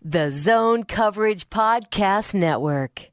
The Zone Coverage Podcast Network.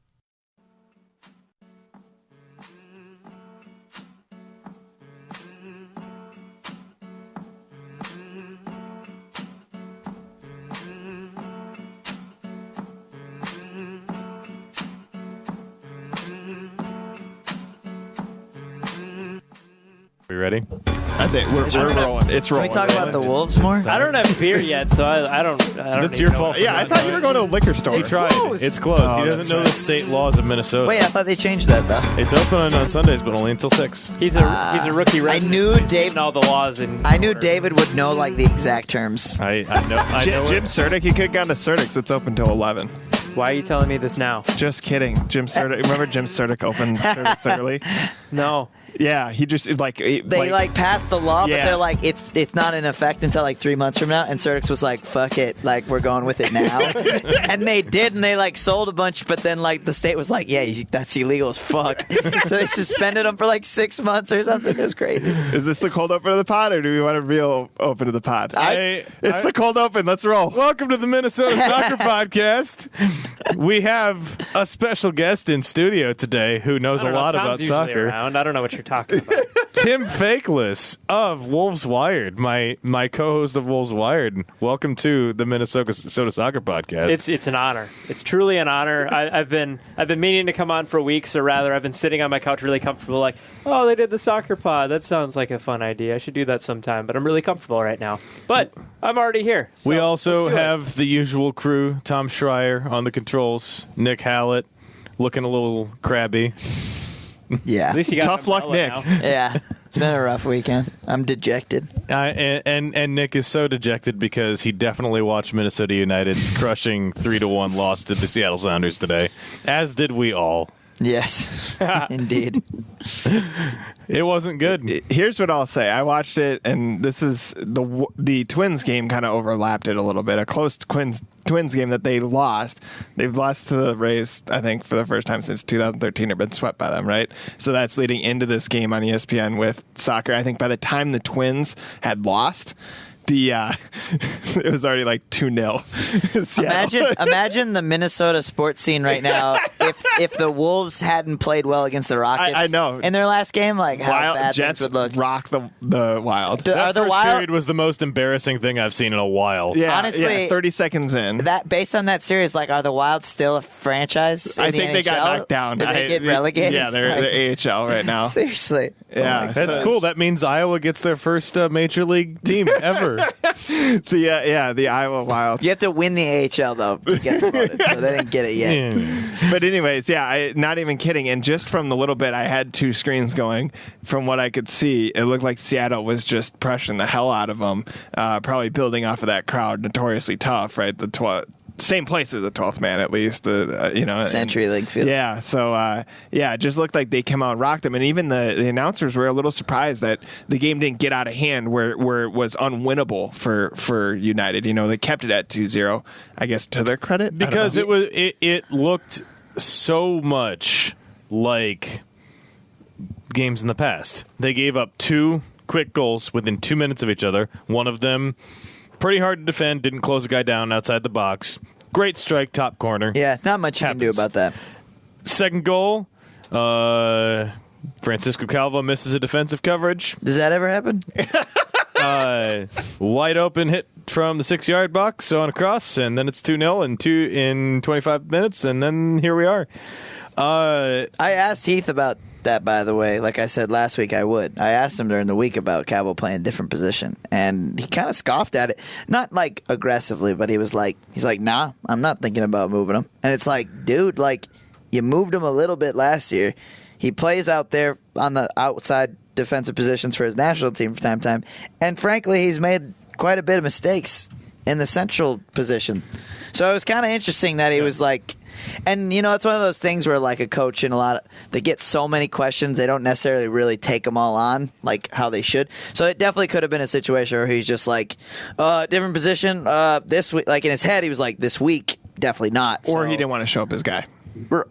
We ready? I think we're rolling. It's rolling. Can we talk about the Wolves more? I don't have beer yet, so I don't. That's your fault. Yeah, I thought you were going to a liquor store. He tried. It's closed. He doesn't know the state laws of Minnesota. Wait, I thought they changed that though. It's open on Sundays, but only until 6. He's a rookie resident. I knew He's Dave. reading all the laws I knew David would know like the exact terms. I know. Jim Surtick, you could have gone to Surtick's. It's open till 11. Why are you telling me this now? Just kidding. Jim Surtick. Remember Jim Surtick opened Surtick's early? No. Yeah, he just They passed the law, but Yeah. they're like it's not in effect until like 3 months from now. And Surtick's was like, "Fuck it, like we're going with it now." And they did, and they like sold a bunch. But then like the state was like, "Yeah, that's illegal as fuck." So they suspended them for like 6 months or something. It was crazy. Is this the cold open of the pod, or do we want a real open of the pod? It's the cold open. Let's roll. Welcome to the Minnesota Soccer Podcast. We have a special guest in studio today who knows a lot about Tom's soccer. Around. I don't know what you're talking about. Tim Faklis of Wolves Wired, my co-host of Wolves Wired. Welcome to the Minnesota Soccer Podcast. It's an honor. It's truly an honor. I've been meaning to come on for weeks, or rather, I've been sitting on my couch really comfortable. Like, oh, they did the soccer pod. That sounds like a fun idea. I should do that sometime. But I'm really comfortable right now. But I'm already here. So we also let's do it. have the usual crew: Tom Schreier on the controls, Nick Hallett looking a little crabby. Yeah, At least you got Tough luck, Nick. now. yeah. It's been a rough weekend. I'm dejected. And Nick is so dejected because he definitely watched Minnesota United's crushing 3-1 loss to the Seattle Sounders today, as did we all. Yes, indeed. It wasn't good. Here's what I'll say. I watched it, and this is the Twins game kind of overlapped it a little bit. A close Twins game that they lost. They've lost to the Rays, I think, for the first time since 2013. They've been swept by them, right? So that's leading into this game on ESPN with soccer. I think by the time the Twins had lost, it was already like 2-0. Imagine the Minnesota sports scene right now if the Wolves hadn't played well against the Rockets. I know. In their last game, like how bad Jets things would look. rock the Wild. That Are the first Wild? period was the most embarrassing thing I've seen in a while. Yeah, Honestly, 30 seconds in. That based on that series, like, are the Wild still a franchise? I in the think they got NHL? knocked down. Did they get relegated? Yeah, they're AHL right now. Seriously. Yeah, That's cool. That means Iowa gets their first major league team ever. The Iowa Wild. You have to win the AHL though to get promoted, so they didn't get it yet. But anyways, not even kidding. And just from the little bit I had two screens going, from what I could see, it looked like Seattle was just pressuring the hell out of them, probably building off of that crowd, notoriously tough, right? Same place as the 12th man, at least, Century League field. Yeah, so it just looked like they came out and rocked them, and even the announcers were a little surprised that the game didn't get out of hand where it was unwinnable for United. They kept it at 2-0, I guess, to their credit, Because it looked so much like games in the past. They gave up 2 quick goals within 2 minutes of each other. One of them pretty hard to defend, didn't close the guy down outside the box. Great strike, top corner. Yeah, not much you can do about that. Second goal, Francisco Calvo misses a defensive coverage. Does that ever happen? Wide open hit from the 6-yard box on a cross, and then it's 2-0 in 25 minutes, and then here we are. I asked Heath about that, by the way. Like I said last week, I would. I asked him during the week about Calvo playing a different position, and he kind of scoffed at it. Not like aggressively, but he's like, nah, I'm not thinking about moving him. And it's like, dude, like, you moved him a little bit last year. He plays out there on the outside defensive positions for his national team from time to time, and frankly, he's made quite a bit of mistakes in the central position. So it was kind of interesting that he was like. And, it's one of those things where, like, a coach they get so many questions, they don't necessarily really take them all on, like, how they should. So it definitely could have been a situation where he's just like, different position, this week. Like, in his head, he was like, this week, definitely not. Or he didn't want to show up his guy.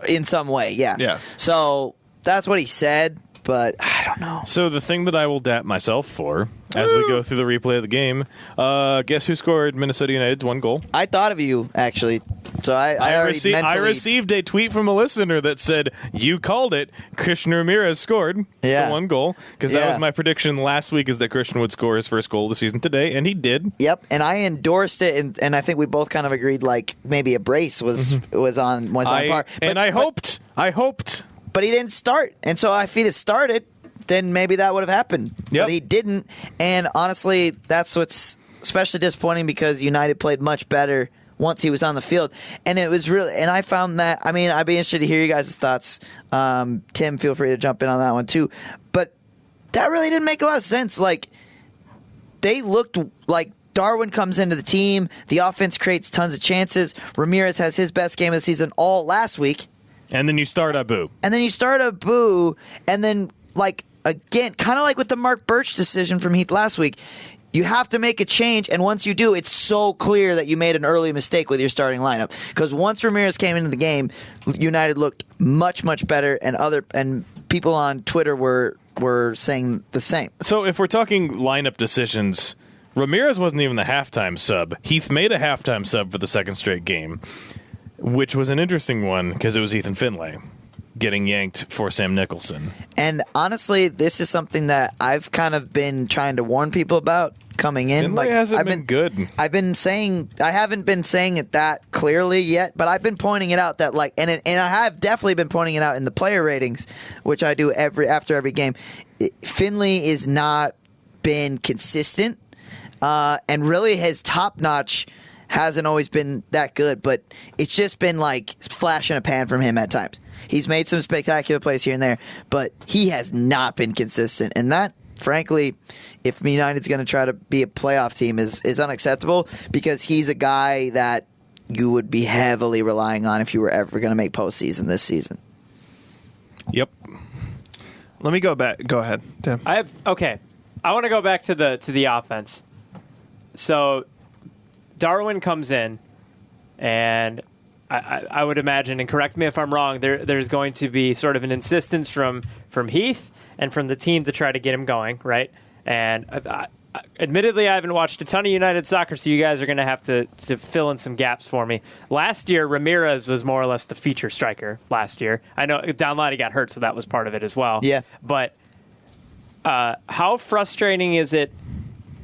In some way, yeah. Yeah. So that's what he said. but I don't know. So the thing that I will dap myself for as we go through the replay of the game, guess who scored Minnesota United's 1 goal? I thought of you, actually. So I already mentally... received a tweet from a listener that said, you called it, Christian Ramirez scored the 1 goal, because that was my prediction last week, is that Christian would score his first goal of the season today, and he did. Yep, and I endorsed it, and I think we both kind of agreed, like, maybe a brace was on par. I hoped. But he didn't start, and so if he'd have started, then maybe that would have happened. Yep. But he didn't, and honestly, that's what's especially disappointing, because United played much better once he was on the field. And it was really, and I found that, I mean, I'd be interested to hear you guys' thoughts. Tim, feel free to jump in on that one too. But that really didn't make a lot of sense. Like, they looked like Darwin comes into the team, the offense creates tons of chances. Ramirez has his best game of the season all last week. And then you start Abu. And then, like, again, kind of like with the Mark Birch decision from Heath last week, you have to make a change, and once you do, it's so clear that you made an early mistake with your starting lineup. Because once Ramirez came into the game, United looked much, much better, and people on Twitter were saying the same. So if we're talking lineup decisions, Ramirez wasn't even the halftime sub. Heath made a halftime sub for the second straight game, which was an interesting one because it was Ethan Finlay getting yanked for Sam Nicholson. And honestly, this is something that I've kind of been trying to warn people about coming in. Finlay hasn't been good. I haven't been saying it that clearly yet, but I've been pointing it out that, like, and I have definitely been pointing it out in the player ratings, which I do after every game. Finlay is not been consistent, and really his top notch hasn't always been that good, but it's just been like flash in a pan from him at times. He's made some spectacular plays here and there, but he has not been consistent. And that, frankly, if United's going to try to be a playoff team, is unacceptable, because he's a guy that you would be heavily relying on if you were ever going to make postseason this season. Yep. Let me go back. Go ahead, Tim. I want to go back to the offense. So Darwin comes in, and I would imagine, and correct me if I'm wrong, there's going to be sort of an insistence from Heath and from the team to try to get him going, right? And admittedly, I haven't watched a ton of United soccer, so you guys are going to have to fill in some gaps for me. Last year, Ramirez was more or less the feature striker last year. I know Downlotti got hurt, so that was part of it as well. Yeah. But how frustrating is it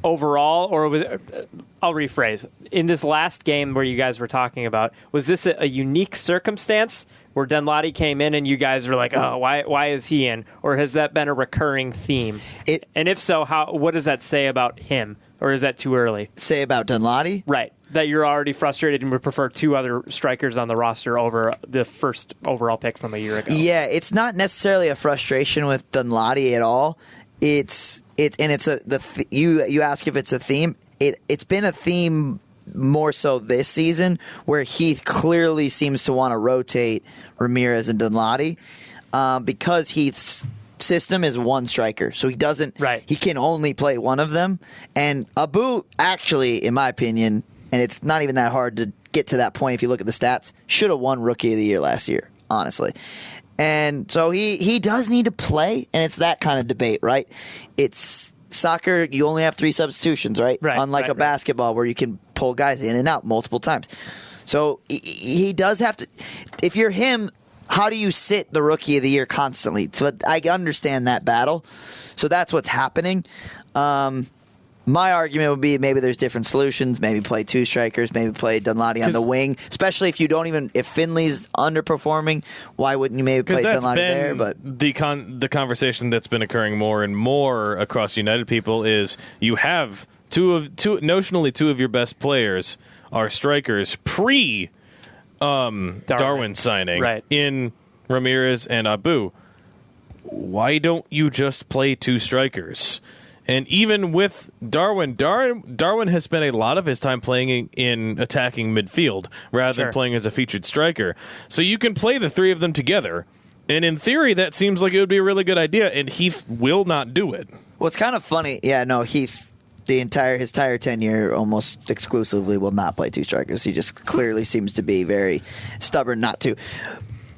overall, or was it, I'll rephrase. In this last game where you guys were talking about, was this a unique circumstance where Downlotti came in and you guys were like, oh, why is he in? Or has that been a recurring theme? And if so, what does that say about him? Or is that too early? Say about Downlotti? Right. That you're already frustrated and would prefer 2 other strikers on the roster over the first overall pick from a year ago. Yeah, it's not necessarily a frustration with Downlotti at all. You ask if it's a theme. It's been a theme more so this season, where Heath clearly seems to want to rotate Ramirez and Downlotti, because Heath's system is one striker, so he doesn't. Right. He can only play one of them. And Abu, actually, in my opinion, and it's not even that hard to get to that point if you look at the stats, should have won Rookie of the Year last year, honestly. And so he does need to play, and it's that kind of debate, right? It's soccer, you only have 3 substitutions, right? Unlike a basketball where you can pull guys in and out multiple times. So he does have to. If you're him, how do you sit the Rookie of the Year constantly? So I understand that battle. So that's what's happening. My argument would be maybe there's different solutions. Maybe play 2 strikers. Maybe play Downlotti on the wing. Especially if Finley's underperforming, why wouldn't you maybe play Downlotti there? But the conversation that's been occurring more and more across United people is you have notionally two of your best players are strikers pre Darwin signing in Ramirez and Abu. Why don't you just play 2 strikers? And even with Darwin has spent a lot of his time playing in attacking midfield rather than playing as a featured striker. So you can play the 3 of them together. And in theory, that seems like it would be a really good idea, and Heath will not do it. Well, it's kind of funny. Yeah, no, Heath, his entire tenure almost exclusively will not play 2 strikers. He just clearly seems to be very stubborn not to.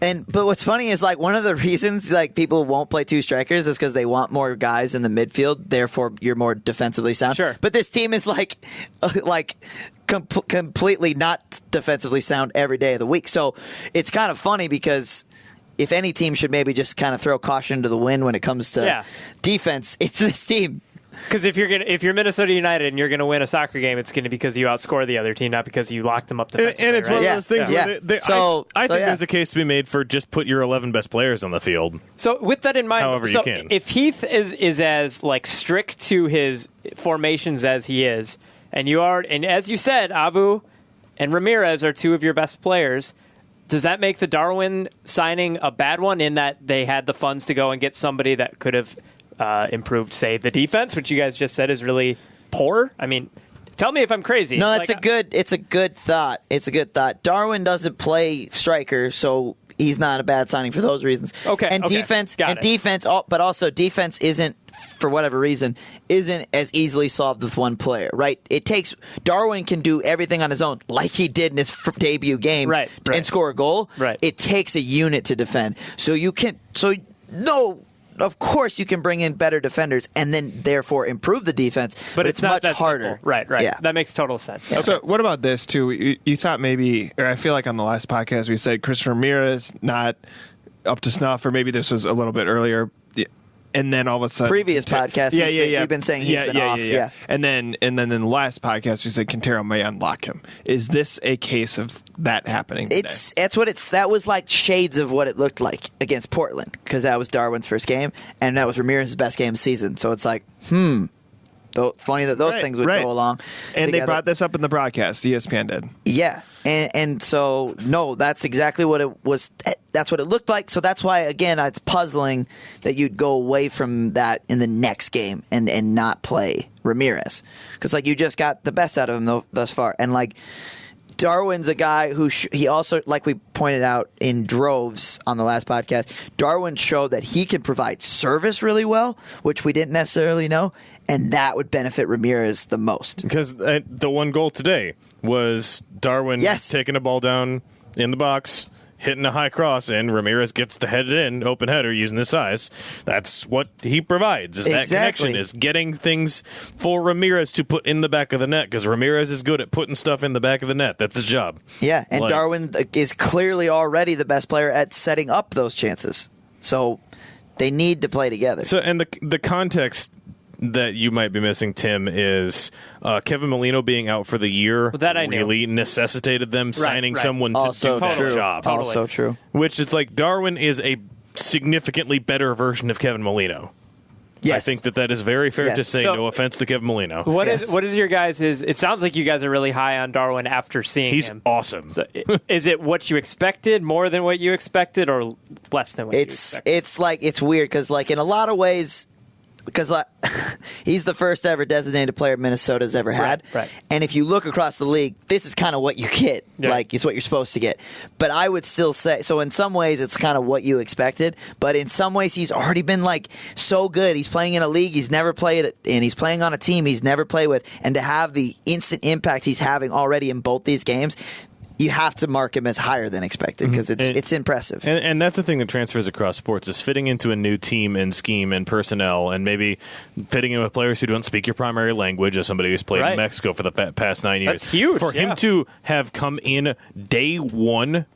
But what's funny is like one of the reasons like people won't play two strikers is because they want more guys in the midfield. Therefore, you're more defensively sound. Sure. But this team is completely not defensively sound every day of the week. So it's kind of funny because if any team should maybe just kind of throw caution to the wind when it comes to defense, it's this team. Because if you're Minnesota United and you're going to win a soccer game, it's going to be because you outscore the other team, not because you locked them up defensively. And it's right? one of those things where I think yeah. there's a case to be made for just put your 11 best players on the field. So with that in mind, however you can. If Heath is as like strict to his formations as he is, and as you said, Abu and Ramirez are two of your best players. Does that make the Darwin signing a bad one in that they had the funds to go and get somebody that could have improved, say, the defense, which you guys just said is really poor? I mean, tell me if I'm crazy. No, it's a good thought. It's a good thought. Darwin doesn't play striker, so he's not a bad signing for those reasons. Okay. Defense, but also defense isn't, for whatever reason, isn't as easily solved with one player, right? Darwin can do everything on his own, like he did in his debut game, and score a goal. Right. It takes a unit to defend. Of course, you can bring in better defenders and then therefore improve the defense, but it's not much that harder. Simple. Right. Yeah. That makes total sense. Okay. So what about this, too? You thought maybe, or I feel like on the last podcast we said Christopher Ramirez not up to snuff, or maybe this was a little bit earlier. And then all of a sudden, previous podcast, you've been saying he's been off. Yeah. And then in the last podcast, we said Quintero may unlock him. Is this a case of that happening today? That was like shades of what it looked like against Portland, because that was Darwin's first game, and that was Ramirez's best game of the season. So it's like, funny that those things would go along. And together. they brought this up in the broadcast. ESPN did. Yeah. And so, no, that's exactly what it was. That's what it looked like. So that's why, again, it's puzzling that you'd go away from that in the next game and not play Ramirez. Because, you just got the best out of him thus far. And, Darwin's a guy who he also, like we pointed out in droves on the last podcast, Darwin showed that he can provide service really well, which we didn't necessarily know, and that would benefit Ramirez the most. Because the one goal today was Darwin taking a ball down in the box, hitting a high cross, and Ramirez gets to head it in, open header, using his size. That's what he provides, is that connection, is getting things for Ramirez to put in the back of the net, because Ramirez is good at putting stuff in the back of the net. That's his job. Yeah, and Darwin is clearly already the best player at setting up those chances. So they need to play together. So, and the context that you might be missing, Tim, is Kevin Molino being out for the year really necessitated them signing someone to do that job. Also true. Which it's like Darwin is a significantly better version of Kevin Molino. Yes. I think that is very fair to say, no offense to Kevin Molino. What is your guys' it sounds like you guys are really high on Darwin after seeing him. He's awesome. So, is it what you expected, more than what you expected, or less than what you expected? It's weird because in a lot of ways, because he's the first ever designated player Minnesota's ever had. Right. And if you look across the league, this is kind of what you get. Yeah. It's what you're supposed to get. But I would still say, so in some ways it's kind of what you expected, but in some ways he's already been so good. He's playing in a league he's never played, and he's playing on a team he's never played with. And to have the instant impact he's having already in both these games, you have to mark him as higher than expected because it's impressive. And that's the thing that transfers across sports is fitting into a new team and scheme and personnel, and maybe fitting in with players who don't speak your primary language, as somebody who's played in Mexico for the past 9 years. That's huge. For him to have come in day one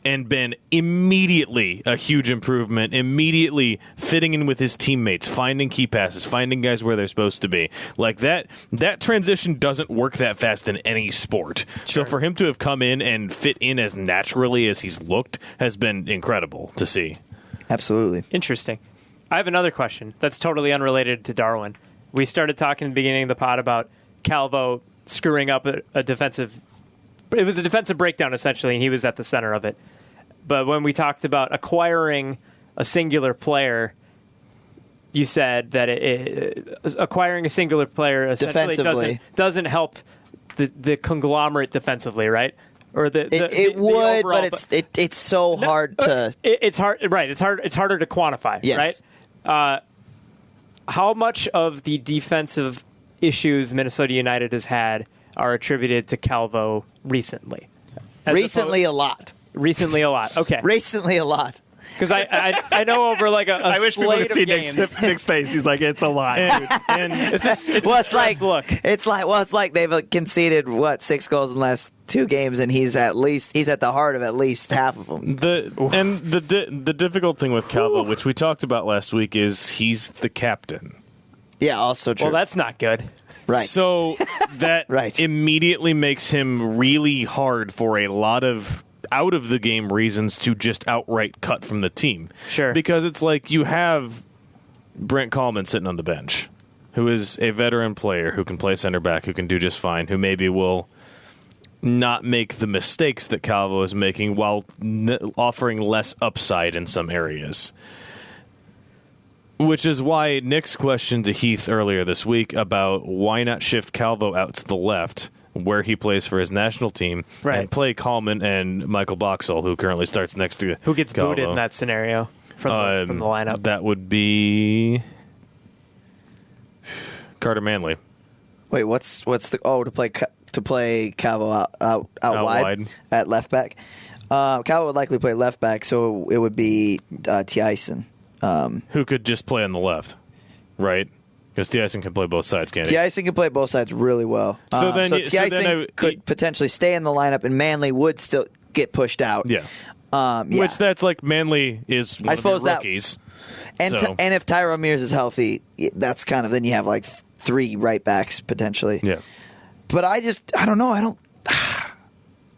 and been immediately a huge improvement, immediately fitting in with his teammates, finding key passes, finding guys where they're supposed to be. That transition doesn't work that fast in any sport. Sure. So for him to have come in and fit in as naturally as he's looked has been incredible to see. Absolutely. Interesting. I have another question that's totally unrelated to Darwin. We started talking at the beginning of the pod about Calvo screwing up a defensive... It was a defensive breakdown, essentially, and he was at the center of it. But when we talked about acquiring a singular player, you said that acquiring a singular player essentially doesn't help the conglomerate defensively, right? Or it would, overall, but it's so hard to. It's hard, right? It's harder to quantify, yes. Right? How much of the defensive issues Minnesota United has had are attributed to Calvo recently? A lot. Recently a lot. Okay. Recently a lot. Because I know over like a I wish people slate could see of games. Nick's face. He's like, it's a lot. And It's like It's like they've conceded 6 goals in the last 2 games, and he's at the heart of at least half of them. the difficult thing with Calvo, which we talked about last week, is he's the captain. Yeah, also true. well, that's not good. Right. So that Right. immediately makes him really hard for a lot of out of the game reasons to just outright cut from the team. Sure. Because it's like you have Brent Kallman sitting on the bench, who is a veteran player who can play center back, who can do just fine, who maybe will not make the mistakes that Calvo is making while offering less upside in some areas. Which is why Nick's question to Heath earlier this week about why not shift Calvo out to the left, where he plays for his national team, Right. and play Kallman and Michael Boxall, who currently starts next to Who gets Calvo. booted in that scenario from the lineup? That would be Carter Manley. Wait, what's the to play Calvo out wide at left back? Calvo would likely play left back, so it would be T-Ison. Who could just play on the left, right? Because T-Ison can play both sides, can't he? T-Ison can play both sides really well. So then T-Ison could potentially stay in the lineup, and Manley would still get pushed out. Yeah. Yeah. Which that's like Manley is one I of suppose your that- rookies. And So- and if Ramirez is healthy, that's kind of then you have like 3 right backs potentially. Yeah. But I don't know.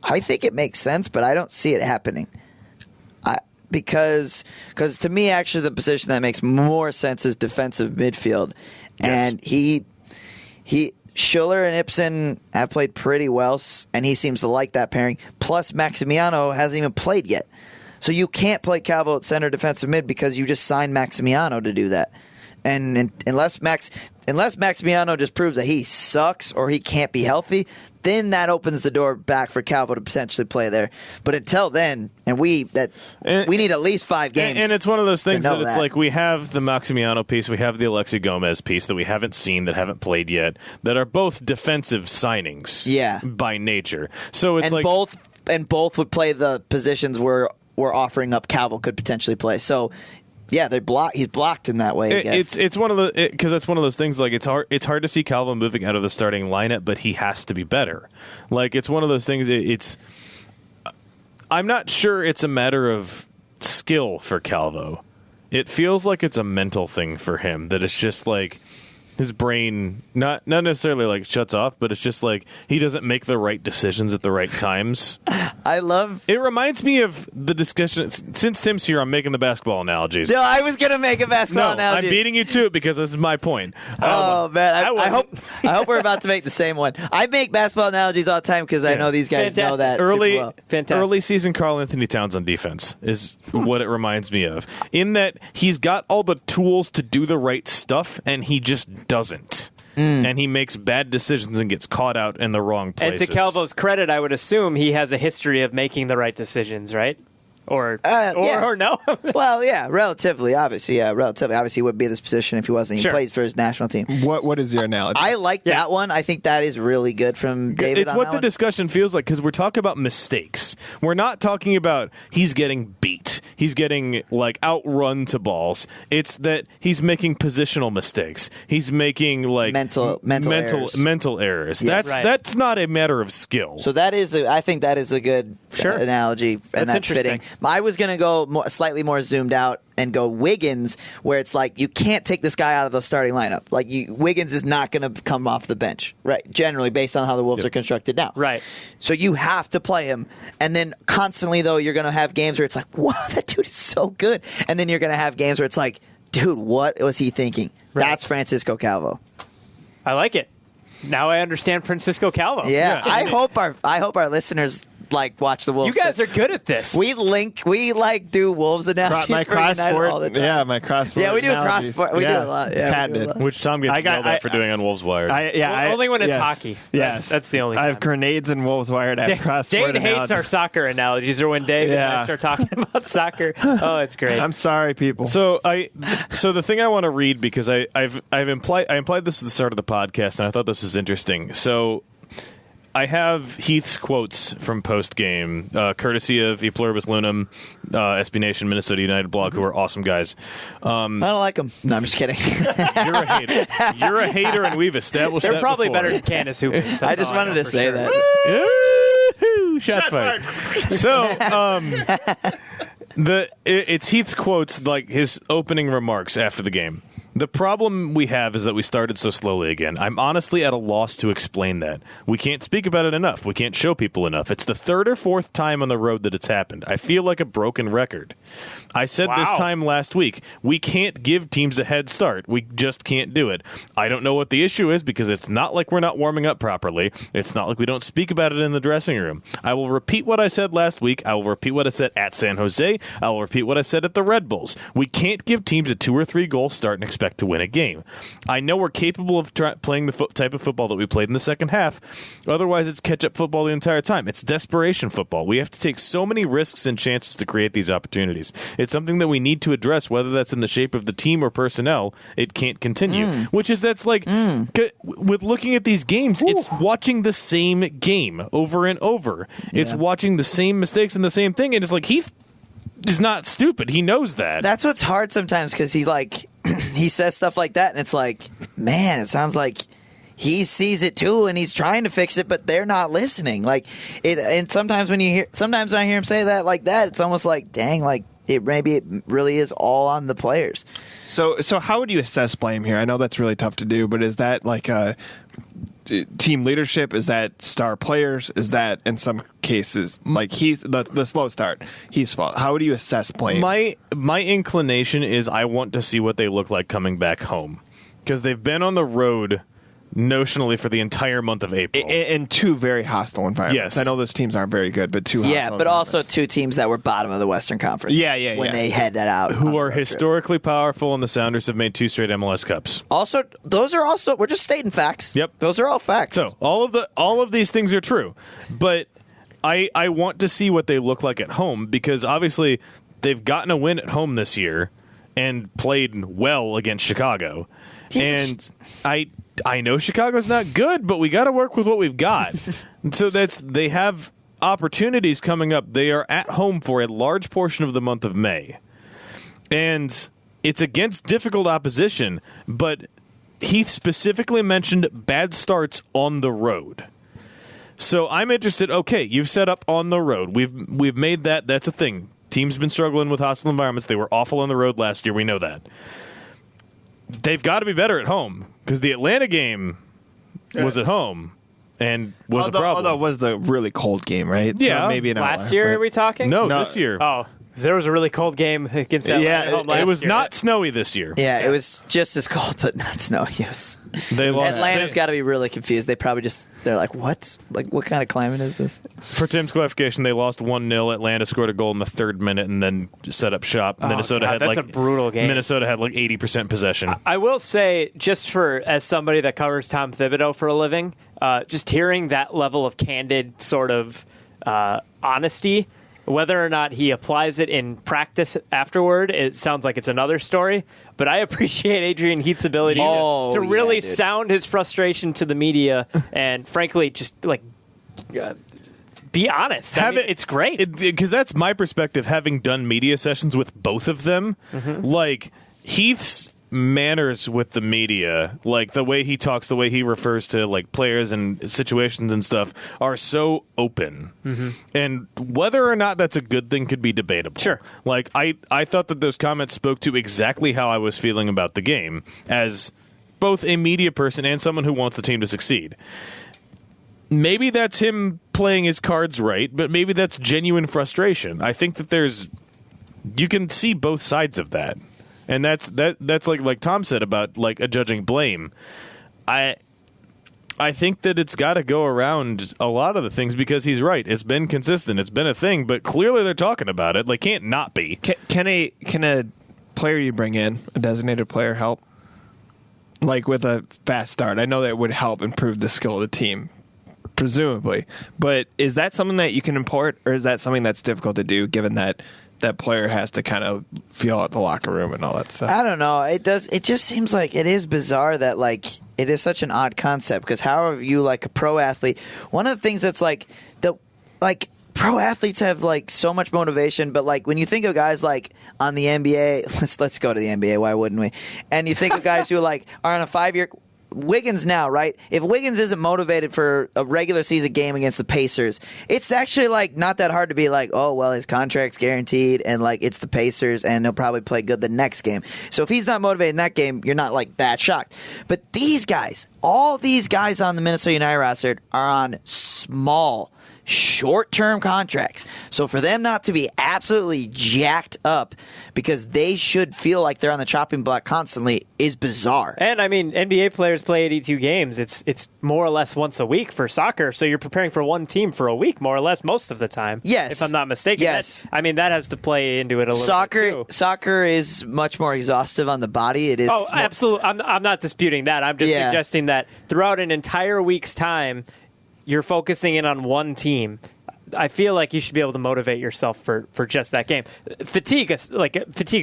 I think it makes sense, but I don't see it happening. Because to me, actually, the position that makes more sense is defensive midfield, Yes. and he Schiller and Ibsen have played pretty well, and he seems to like that pairing. Plus, Maximiano hasn't even played yet, so you can't play Calvo at center defensive mid because you just signed Maximiano to do that. And unless Maximiano just proves that he sucks or he can't be healthy, then that opens the door back for Calvo to potentially play there. But until then, we need at least 5 games. And it's one of those things to know that it's like we have the Maximiano piece, we have the Alexi Gomez piece that we haven't seen, that haven't played yet, that are both defensive signings by nature. So it's like both would play the positions we're offering up Calvo could potentially play. So yeah, he's blocked in that way. I guess. It's one of the because that's one of those things. Like it's hard to see Calvo moving out of the starting lineup, but he has to be better. Like it's one of those things. I'm not sure it's a matter of skill for Calvo. It feels like it's a mental thing for him, that it's just like his brain not necessarily like shuts off, but it's just like he doesn't make the right decisions at the right times. It reminds me of the discussion. Since Tim's here, I'm making the basketball analogies. No, I was gonna make a basketball analogy. I'm beating you to it because this is my point. Oh man, I hope we're about to make the same one. I make basketball analogies all the time because I know these guys know that super well. Early season Karl Anthony Towns on defense is what it reminds me of. In that he's got all the tools to do the right stuff, and he just doesn't. And he makes bad decisions and gets caught out in the wrong places. And to Calvo's credit, I would assume he has a history of making the right decisions, right? Or no? Well, yeah, relatively, obviously. Yeah, relatively. Obviously, he wouldn't be in this position if he wasn't. He plays for his national team. What is your analogy? I like that one. I think that is really good from David. It's what the discussion feels like, because we're talking about mistakes. We're not talking about he's getting beat. He's getting like outrun to balls. It's that he's making positional mistakes. He's making like mental errors. Yes. That's not a matter of skill. So I think that is a good analogy, and that's fitting. I was going to go slightly more zoomed out and go Wiggins, where it's like you can't take this guy out of the starting lineup. Like Wiggins is not going to come off the bench, right? Generally, based on how the Wolves are constructed now, right? So you have to play him, and then constantly though you're going to have games where it's like, wow, that dude is so good, and then you're going to have games where it's like, dude, what was he thinking? Right. That's Francisco Calvo. I like it. Now I understand Francisco Calvo. Yeah. I hope our listeners watch the Wolves. You guys are good at this. We do Wolves analogies my for United all the time. Yeah, my cross-sport. Yeah, we do analogies. cross-sport. We do a lot. It's patented. Which Tom gets yelled at for doing on Wolves Wired. Only when it's hockey. Yes, that's the only time. I have grenades and Wolves Wired. I have cross-sport Dane hates our soccer analogies, or when Dave and I start talking about soccer. Oh, it's great. I'm sorry, people. So the thing I want to read, because I implied this at the start of the podcast, and I thought this was interesting. So I have Heath's quotes from post game, courtesy of E Pluribus Lunum, SB Nation, Minnesota United blog, who are awesome guys. I don't like them. No, I'm just kidding. You're a hater. You're a hater, and we've established They're that probably before. better than Candace Hoopers. I just wanted to say that. Woo-hoo! Shots fired. So, it's Heath's quotes, like his opening remarks after the game. The problem we have is that we started so slowly again. I'm honestly at a loss to explain that. We can't speak about it enough. We can't show people enough. It's the third or fourth time on the road that it's happened. I feel like a broken record. I said this time last week, we can't give teams a head start. We just can't do it. I don't know what the issue is because it's not like we're not warming up properly. It's not like we don't speak about it in the dressing room. I will repeat what I said last week. I will repeat what I said at San Jose. I will repeat what I said at the Red Bulls. We can't give teams a 2 or 3 goal start and expect to win a game. I know we're capable of playing the type of football that we played in the second half. Otherwise, it's catch-up football the entire time. It's desperation football. We have to take so many risks and chances to create these opportunities. It's something that we need to address, whether that's in the shape of the team or personnel. It can't continue. With looking at these games, it's watching the same game over and over. Yeah. It's watching the same mistakes and the same thing, and it's like he's not stupid. He knows that. That's what's hard sometimes because he says stuff like that, and it's like, man, it sounds like he sees it too, and he's trying to fix it, but they're not listening. Like it, and sometimes when I hear him say that like that, it's almost like, dang, like it really is all on the players. So how would you assess blame here? I know that's really tough to do, but is that like team leadership? Is that star players? Is that in some cases like the slow start, Heath's fault? How would you assess blame? My inclination is I want to see what they look like coming back home because they've been on the road notionally for the entire month of April. In 2 very hostile environments. Yes. I know those teams aren't very good, but 2 hostile Yeah, but also 2 teams that were bottom of the Western Conference. Yeah. When they head that out. Who are historically powerful, and the Sounders have made 2 straight MLS Cups. Also, those are also, we're just stating facts. Yep. Those are all facts. So all of these things are true. But I want to see what they look like at home because obviously they've gotten a win at home this year and played well against Chicago. And I know Chicago's not good, but we got to work with what we've got. So they have opportunities coming up. They are at home for a large portion of the month of May. And it's against difficult opposition, but Heath specifically mentioned bad starts on the road. So I'm interested. Okay, you've set up on the road. We've made that. That's a thing. Teams been struggling with hostile environments. They were awful on the road last year. We know that. They've got to be better at home because the Atlanta game was at home and was a problem. Although it was the really cold game, right? Yeah. So maybe Last year, are we talking? No, this year. Oh, 'cause there was a really cold game against Atlanta at home last it was year. not snowy this year. Yeah, it was just as cold, but not snowy. They lost. Atlanta's got to be really confused. They're like, what? Like, what kind of climate is this? For Tim's clarification, they lost 1-0. Atlanta scored a goal in the 3rd minute and then set up shop. Minnesota had that's a brutal game. Minnesota had like 80% possession. I will say, just as somebody that covers Tom Thibodeau for a living, just hearing that level of candid sort of honesty, whether or not he applies it in practice afterward, it sounds like it's another story. But I appreciate Adrian Heath's ability to really sound his frustration to the media and, frankly, just be honest. It's great. Because that's my perspective, having done media sessions with both of them. Mm-hmm. Like, Heath's manners with the media, like the way he talks, the way he refers to like players and situations and stuff, are so open. Mm-hmm. And whether or not that's a good thing could be debatable. Sure. Like I thought that those comments spoke to exactly how I was feeling about the game as both a media person and someone who wants the team to succeed. Maybe that's him playing his cards right, but maybe that's genuine frustration. I think that you can see both sides of that. And that's like Tom said about like a judging blame. I think that it's got to go around a lot of the things because he's right. It's been consistent. It's been a thing, but clearly they're talking about it. Like, can't not be. Can a player you bring in, a designated player, help? Like with a fast start, I know that would help improve the skill of the team, presumably. But is that something that you can import, or is that something that's difficult to do, given that player has to kind of feel out the locker room and all that stuff? I don't know. It does. It just seems like it is bizarre that like it is such an odd concept because how are you like a pro athlete? One of the things that's pro athletes have like so much motivation, but like when you think of guys like on the NBA, let's go to the NBA. Why wouldn't we? And you think of guys who like are on a 5-year. Wiggins now, right? If Wiggins isn't motivated for a regular season game against the Pacers, it's actually like not that hard to be like, oh well, his contract's guaranteed, and like it's the Pacers, and he'll probably play good the next game. So if he's not motivated in that game, you're not like that shocked. But these guys, all these guys on the Minnesota United roster are on small, short-term contracts. So for them not to be absolutely jacked up because they should feel like they're on the chopping block constantly is bizarre. And I mean, NBA players play 82 games. It's more or less once a week for soccer. So you're preparing for one team for a week, more or less, most of the time. Yes. If I'm not mistaken. Yes. That has to play into it a little bit too. Soccer is much more exhaustive on the body. It is. Oh, absolutely. I'm not disputing that. I'm just suggesting that throughout an entire week's time, you're focusing in on one team. I feel like you should be able to motivate yourself for just that game. Fatigue's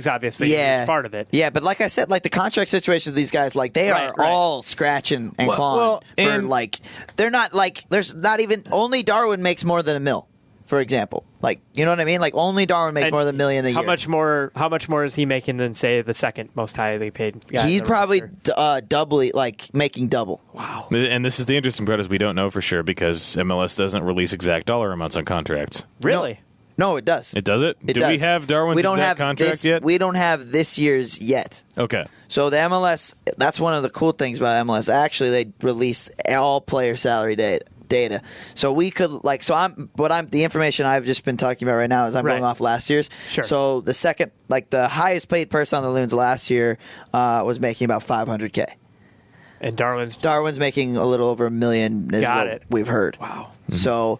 obviously a huge part of it. Yeah, but like I said, like the contract situations of these guys, like they are all scratching and clawing. They're not like there's not even only Darwin makes more than $1 million, for example. Like, you know what I mean? Like only Darwin makes more than $1 million a year. How much more is he making than say the second most highly paid guy? He's probably doubly, like making double. Wow. And this is the interesting part is we don't know for sure because MLS doesn't release exact dollar amounts on contracts. Really? No, it does. It does it? Do we have Darwin's exact contract yet? We don't have this year's yet. Okay. So the MLS, that's one of the cool things about MLS. Actually, they released all player salary data. So we could the information I've just been talking about right now is I'm going off last year's. Sure. So the second, like the highest paid person on the Loons last year was making about $500K. And Darwin's making a little over $1 million. We've heard. Wow. So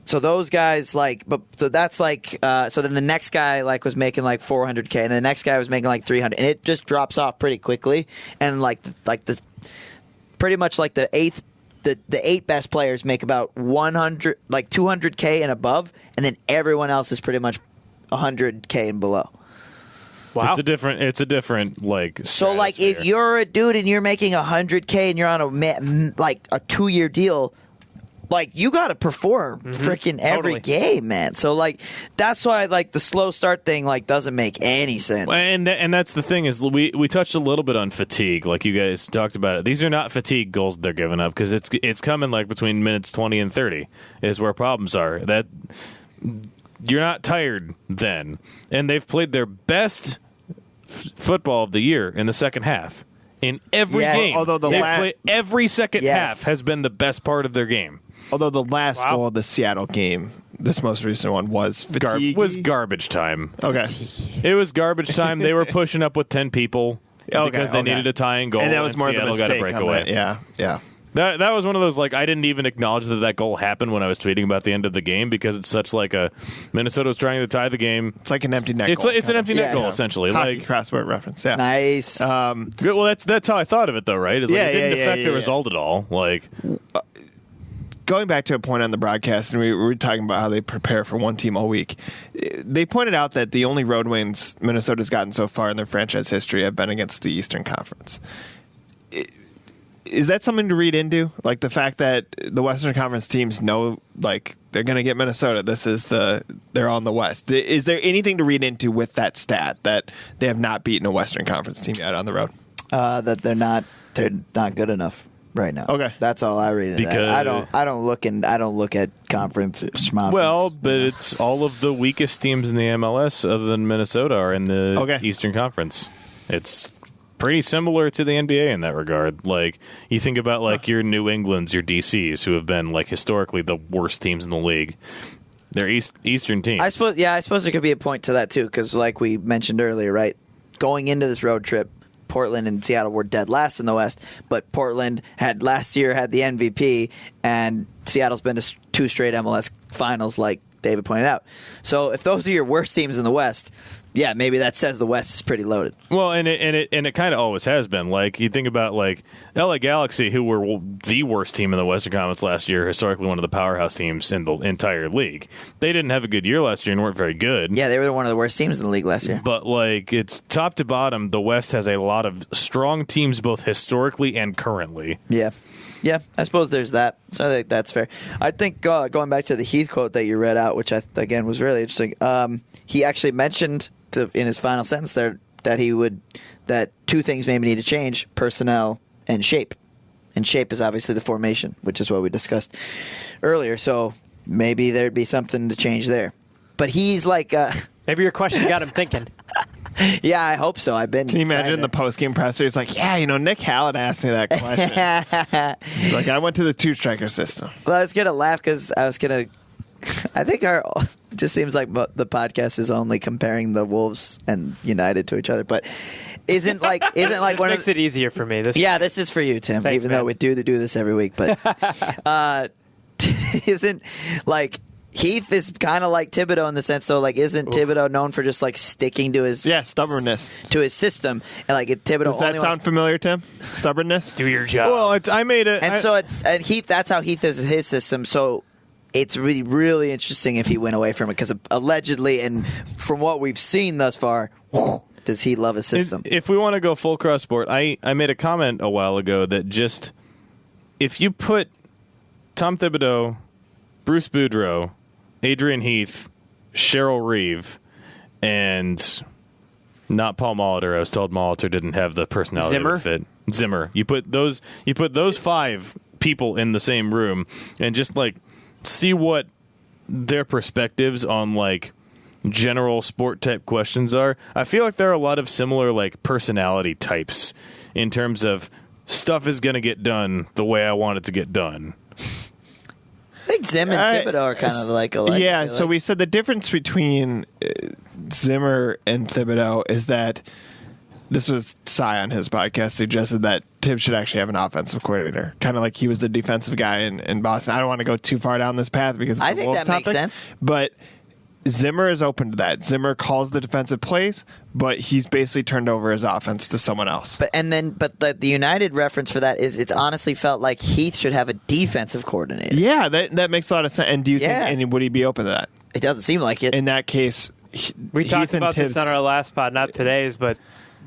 those guys so then the next guy like was making like $400K, and the next guy was making like $300, and it just drops off pretty quickly, and pretty much like the eight best players make about $200K and above, and then everyone else is pretty much $100K and below. Wow. It's a different like. So like if you're a dude and you're making $100K and you're on a 2-year deal, like you got to perform freaking every game, man. So like that's why like the slow start thing like doesn't make any sense. And that's the thing is we touched a little bit on fatigue, like you guys talked about it. These are not fatigue goals they're giving up because it's coming like between minutes 20 and 30 is where problems are. That you're not tired then, and they've played their best football of the year in the second half in every game. Although every second half has been the best part of their game. Although the last goal of the Seattle game, this most recent one, was fatigue. Was garbage time. Okay. It was garbage time. They were pushing up with 10 people because they needed a tying goal. And that was more of the mistake got a breakaway. Yeah. That was one of those, like, I didn't even acknowledge that goal happened when I was tweeting about the end of the game because it's such like a Minnesota was trying to tie the game. It's like an empty net goal. It's an empty net goal, essentially. Hockey like crossword reference, yeah. Nice. Well, that's how I thought of it, though, right? It's like it didn't affect the result at all. Like, going back to a point on the broadcast, and we were talking about how they prepare for one team all week. They pointed out that the only road wins Minnesota's gotten so far in their franchise history have been against the Eastern Conference. Is that something to read into? Like the fact that the Western Conference teams know, like, they're going to get Minnesota. They're on the West. Is there anything to read into with that stat that they have not beaten a Western Conference team yet on the road? That they're not good enough right now. Okay, that's all I read. Because I don't look at conference schmoppins. Well, but it's all of the weakest teams in the MLS other than Minnesota are in the Eastern Conference. It's pretty similar to the NBA in that regard. Like you think about like your New Englands, your DCs, who have been like historically the worst teams in the league. They're Eastern teams. I suppose there could be a point to that too, because like we mentioned earlier, right? Going into this road trip, Portland and Seattle were dead last in the West, but Portland last year had the MVP, and Seattle's been to 2 straight MLS finals, like David pointed out. So if those are your worst teams in the West, yeah, maybe that says the West is pretty loaded. Well, and it kind of always has been. Like, you think about, like, LA Galaxy, who were the worst team in the Western Conference last year, historically one of the powerhouse teams in the entire league. They didn't have a good year last year and weren't very good. Yeah, they were one of the worst teams in the league last year. But, like, it's top to bottom, the West has a lot of strong teams both historically and currently. Yeah. Yeah, I suppose there's that. So I think that's fair. I think going back to the Heath quote that you read out, which again was really interesting, he actually mentioned in his final sentence there that two things maybe need to change: personnel and shape. And shape is obviously the formation, which is what we discussed earlier. So maybe there'd be something to change there. But he's like... Maybe your question got him thinking. Yeah, I hope so. Can you imagine the post-game presser? He's like, yeah, Nick Hallett asked me that question. He's like, I went to the two-striker system. Well, I was going to laugh because I think it just seems like the podcast is only comparing the Wolves and United to each other. But isn't like this one makes it easier for me. This is for you, Tim, Thanks, even man. though we do this every week. But isn't like... Heath is kind of like Thibodeau in the sense, though, like, isn't Thibodeau known for just, like, sticking to his... stubbornness. To his system. And, like, Thibodeau Does that sound familiar, Tim? Stubbornness? Do your job. Well, I made it... And Heath, that's how Heath is his system, so it's really, really interesting if he went away from it, because allegedly, and from what we've seen thus far, does he love his system? If we want to go full cross sport, I made a comment a while ago that just... If you put Tom Thibodeau, Bruce Boudreau, Adrian Heath, Cheryl Reeve, and not Paul Molitor. I was told Molitor didn't have the personality that would fit. Zimmer. You put those 5 people in the same room and just like see what their perspectives on like general sport type questions are. I feel like there are a lot of similar like personality types in terms of stuff is going to get done the way I want it to get done. I think Zim and Thibodeau are kind of like alike. Yeah, so we said the difference between Zimmer and Thibodeau is that this was Cy on his podcast suggested that Tim should actually have an offensive coordinator, kind of like he was the defensive guy in Boston. I don't want to go too far down this path because it's I think that makes sense. But Zimmer is open to that. Zimmer calls the defensive plays, but he's basically turned over his offense to someone else. But the United reference for that is it's honestly felt like Heath should have a defensive coordinator. Yeah, that makes a lot of sense. And do you think and would he be open to that? It doesn't seem like it. In that case, we talked about this on our last pod, not today's, but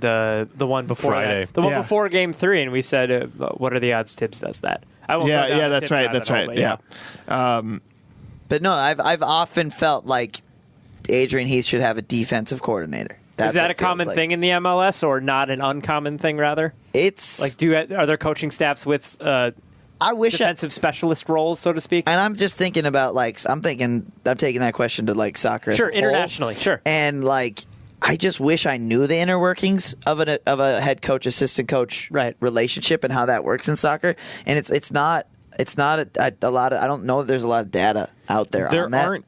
the one before Friday. that. The one before Game 3, and we said, what are the odds Tibbs does that? I won't go down the that's Tibbs right. rabbit That's hole, right. but But no, I've often felt like Adrian Heath should have a defensive coordinator. Is that a common thing in the MLS, or not an uncommon thing? Rather, it's like are there coaching staffs with I wish defensive specialist roles, so to speak? And I'm just thinking about like I'm taking that question to like soccer, sure, as a internationally, whole. sure, and like. I just wish I knew the inner workings of a head coach assistant coach relationship and how that works in soccer. And it's not a lot of, I don't know that there's a lot of data out there on that.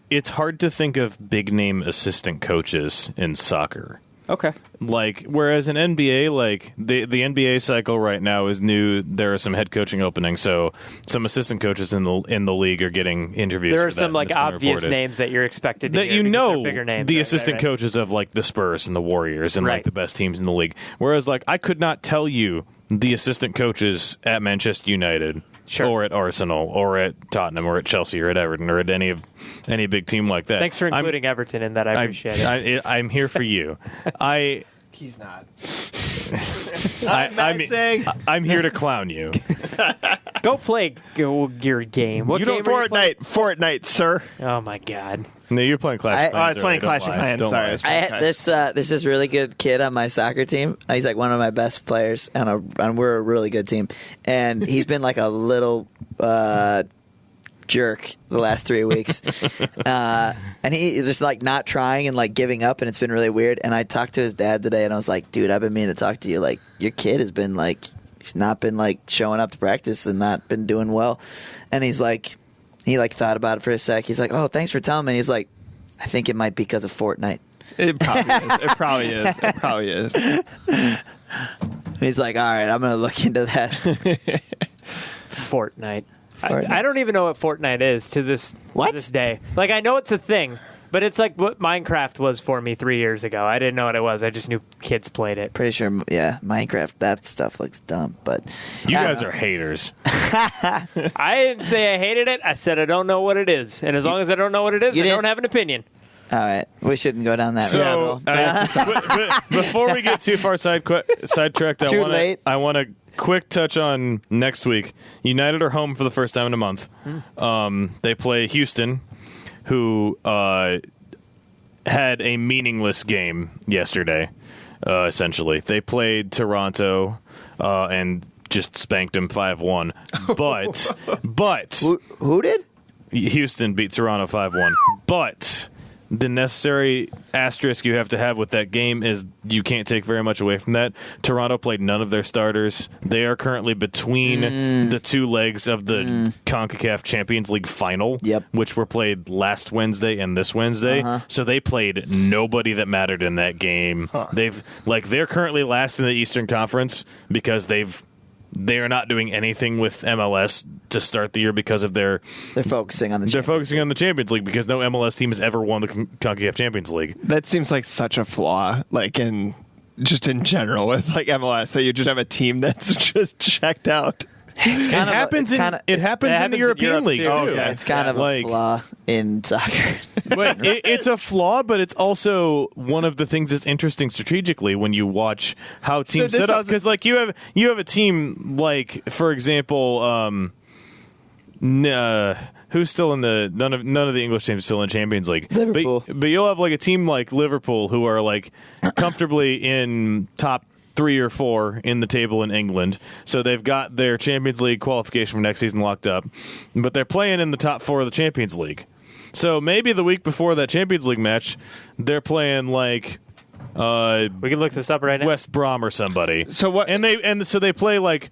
It's hard to think of big name assistant coaches in soccer. Okay. Like, whereas in NBA, like the NBA cycle right now is new. There are some head coaching openings, so some assistant coaches in the league are getting interviews. There are for some that, like obvious names that you're expected to that hear they're bigger names, the assistant coaches of like the Spurs and the Warriors and like the best teams in the league. Whereas like I could not tell you the assistant coaches at Manchester United. Sure. Or at Arsenal, or at Tottenham, or at Chelsea, or at Everton, or at any big team like that. Thanks for including Everton in that. I appreciate it. I'm here for you. He's not. I'm here to clown you. Go play your game. What you game don't are you playing? Fortnite, sir. Oh my God. No, you're playing Clash of Clans. I was playing Clash of Clans. Sorry. I had this really good kid on my soccer team. He's like one of my best players, and we're a really good team. And he's been like a little jerk the last 3 weeks, and he just like not trying and like giving up, and it's been really weird. And I talked to his dad today, and I was like, "Dude, I've been meaning to talk to you. Like, your kid has been like, he's not been like showing up to practice and not been doing well." And he's like. He like thought about it for a sec. He's like, "Oh, thanks for telling me." He's like, "I think it might be because of Fortnite." It probably is. It probably is. He's like, "All right, I'm gonna look into that." Fortnite. I don't even know what Fortnite is to this day. Like I know it's a thing, But it's like what Minecraft was for me 3 years ago. I didn't know what it was. I just knew kids played it. Pretty sure, Minecraft, that stuff looks dumb. But You guys are haters. I didn't say I hated it. I said I don't know what it is. And as long as I don't know what it is, I don't have an opinion. All right, we shouldn't go down that So, before we get too far sidetracked, I want to quick touch on next week. United are home for the first time in a month. They play Houston, who had a meaningless game yesterday, essentially. They played Toronto and just spanked them 5-1. But Who did? Houston beat Toronto 5-1. But the necessary asterisk you have to have with that game is you can't take very much away from that. Toronto played none of their starters. They are currently between the two legs of the CONCACAF Champions League final, which were played last Wednesday and this Wednesday. So they played nobody that mattered in that game. They're currently last in the Eastern Conference because they are not doing anything with MLS to start the year because of they're focusing on the Champions League because no MLS team has ever won the CONCACAF Champions League. That seems like such a flaw, like in general with like MLS. So you just have a team that's just checked out. It happens in the European leagues too. Okay. It's kind of a flaw in soccer. But it's a flaw, but it's also one of the things that's interesting strategically when you watch how teams set up. Because like you have a team like, for example, who's still in the none of the English teams still in Champions League. Liverpool. But you'll have like a team like Liverpool who are like comfortably in top 3 or 4 in the table in England. So they've got their Champions League qualification for next season locked up. But they're playing in the top 4 of the Champions League. So maybe the week before that Champions League match, they're playing like we can look this up right now. West Brom or somebody. So what? So they play like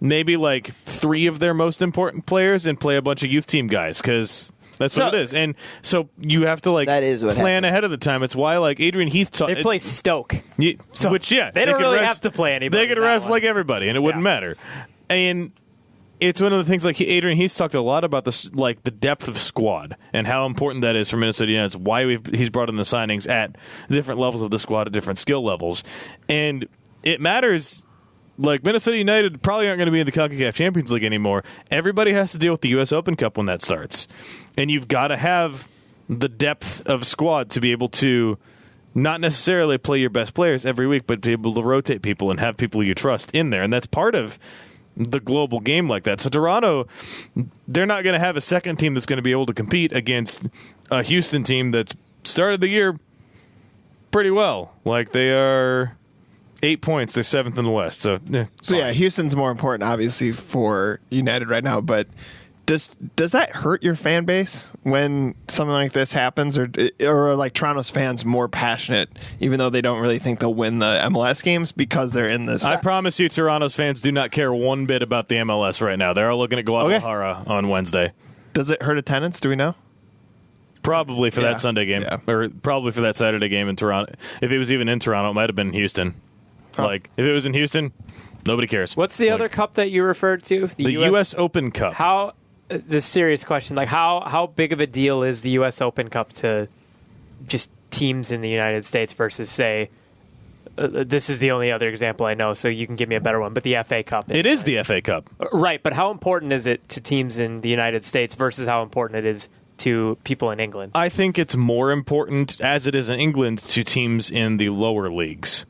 maybe like 3 of their most important players and play a bunch of youth team guys because that's what it is. And so you have to like that is what plan happened. ahead of the time. It's why like Adrian Heath They play Stoke. they don't really have to play anybody. They could rest like everybody and it wouldn't matter. And it's one of the things like Adrian Heath talked a lot about this, like the depth of squad and how important that is for Minnesota United. It's why he's brought in the signings at different levels of the squad at different skill levels. And it matters. Like, Minnesota United probably aren't going to be in the CONCACAF Champions League anymore. Everybody has to deal with the U.S. Open Cup when that starts. And you've got to have the depth of squad to be able to not necessarily play your best players every week, but be able to rotate people and have people you trust in there. And that's part of the global game like that. So Toronto, they're not going to have a second team that's going to be able to compete against a Houston team that's started the year pretty well. Like, they are 8 points. They're 7th in the West. So yeah, Houston's more important, obviously, for United right now. But does that hurt your fan base when something like this happens, or are like Toronto's fans more passionate, even though they don't really think they'll win the MLS games because they're in this? I promise you, Toronto's fans do not care one bit about the MLS right now. They're all looking at Guadalajara on Wednesday. Does it hurt attendance? Do we know? Probably for that Sunday game, or probably for that Saturday game in Toronto. If it was even in Toronto, it might have been Houston. Like, if it was in Houston, nobody cares. What's the other cup that you referred to? The U.S. Open Cup. How? This serious question. Like, how big of a deal is the U.S. Open Cup to just teams in the United States versus, say, this is the only other example I know, so you can give me a better one, but the FA Cup. It is the FA Cup. Right, but how important is it to teams in the United States versus how important it is to people in England? I think it's more important, as it is in England, to teams in the lower leagues.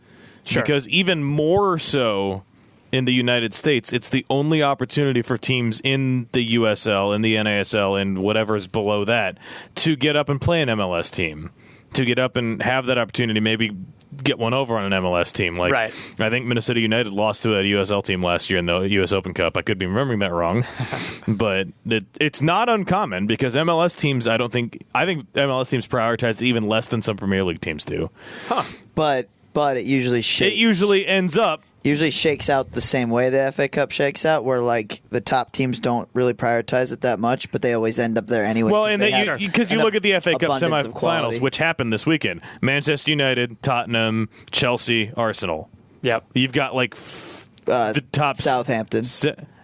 Sure. Because even more so in the United States, it's the only opportunity for teams in the USL and the NASL and whatever's below that to get up and play an MLS team, to get up and have that opportunity, maybe get one over on an MLS team. Like, right. I think Minnesota United lost to a USL team last year in the U.S. Open Cup. I could be remembering that wrong, but it's not uncommon because MLS teams, I think MLS teams prioritize it even less than some Premier League teams do. Huh. But it usually shakes. It usually ends up. Usually shakes out the same way the FA Cup shakes out, where like the top teams don't really prioritize it that much, but they always end up there anyway. Well, and because you look at the FA Cup semifinals, which happened this weekend: Manchester United, Tottenham, Chelsea, Arsenal. Yep. You've got like the top Southampton.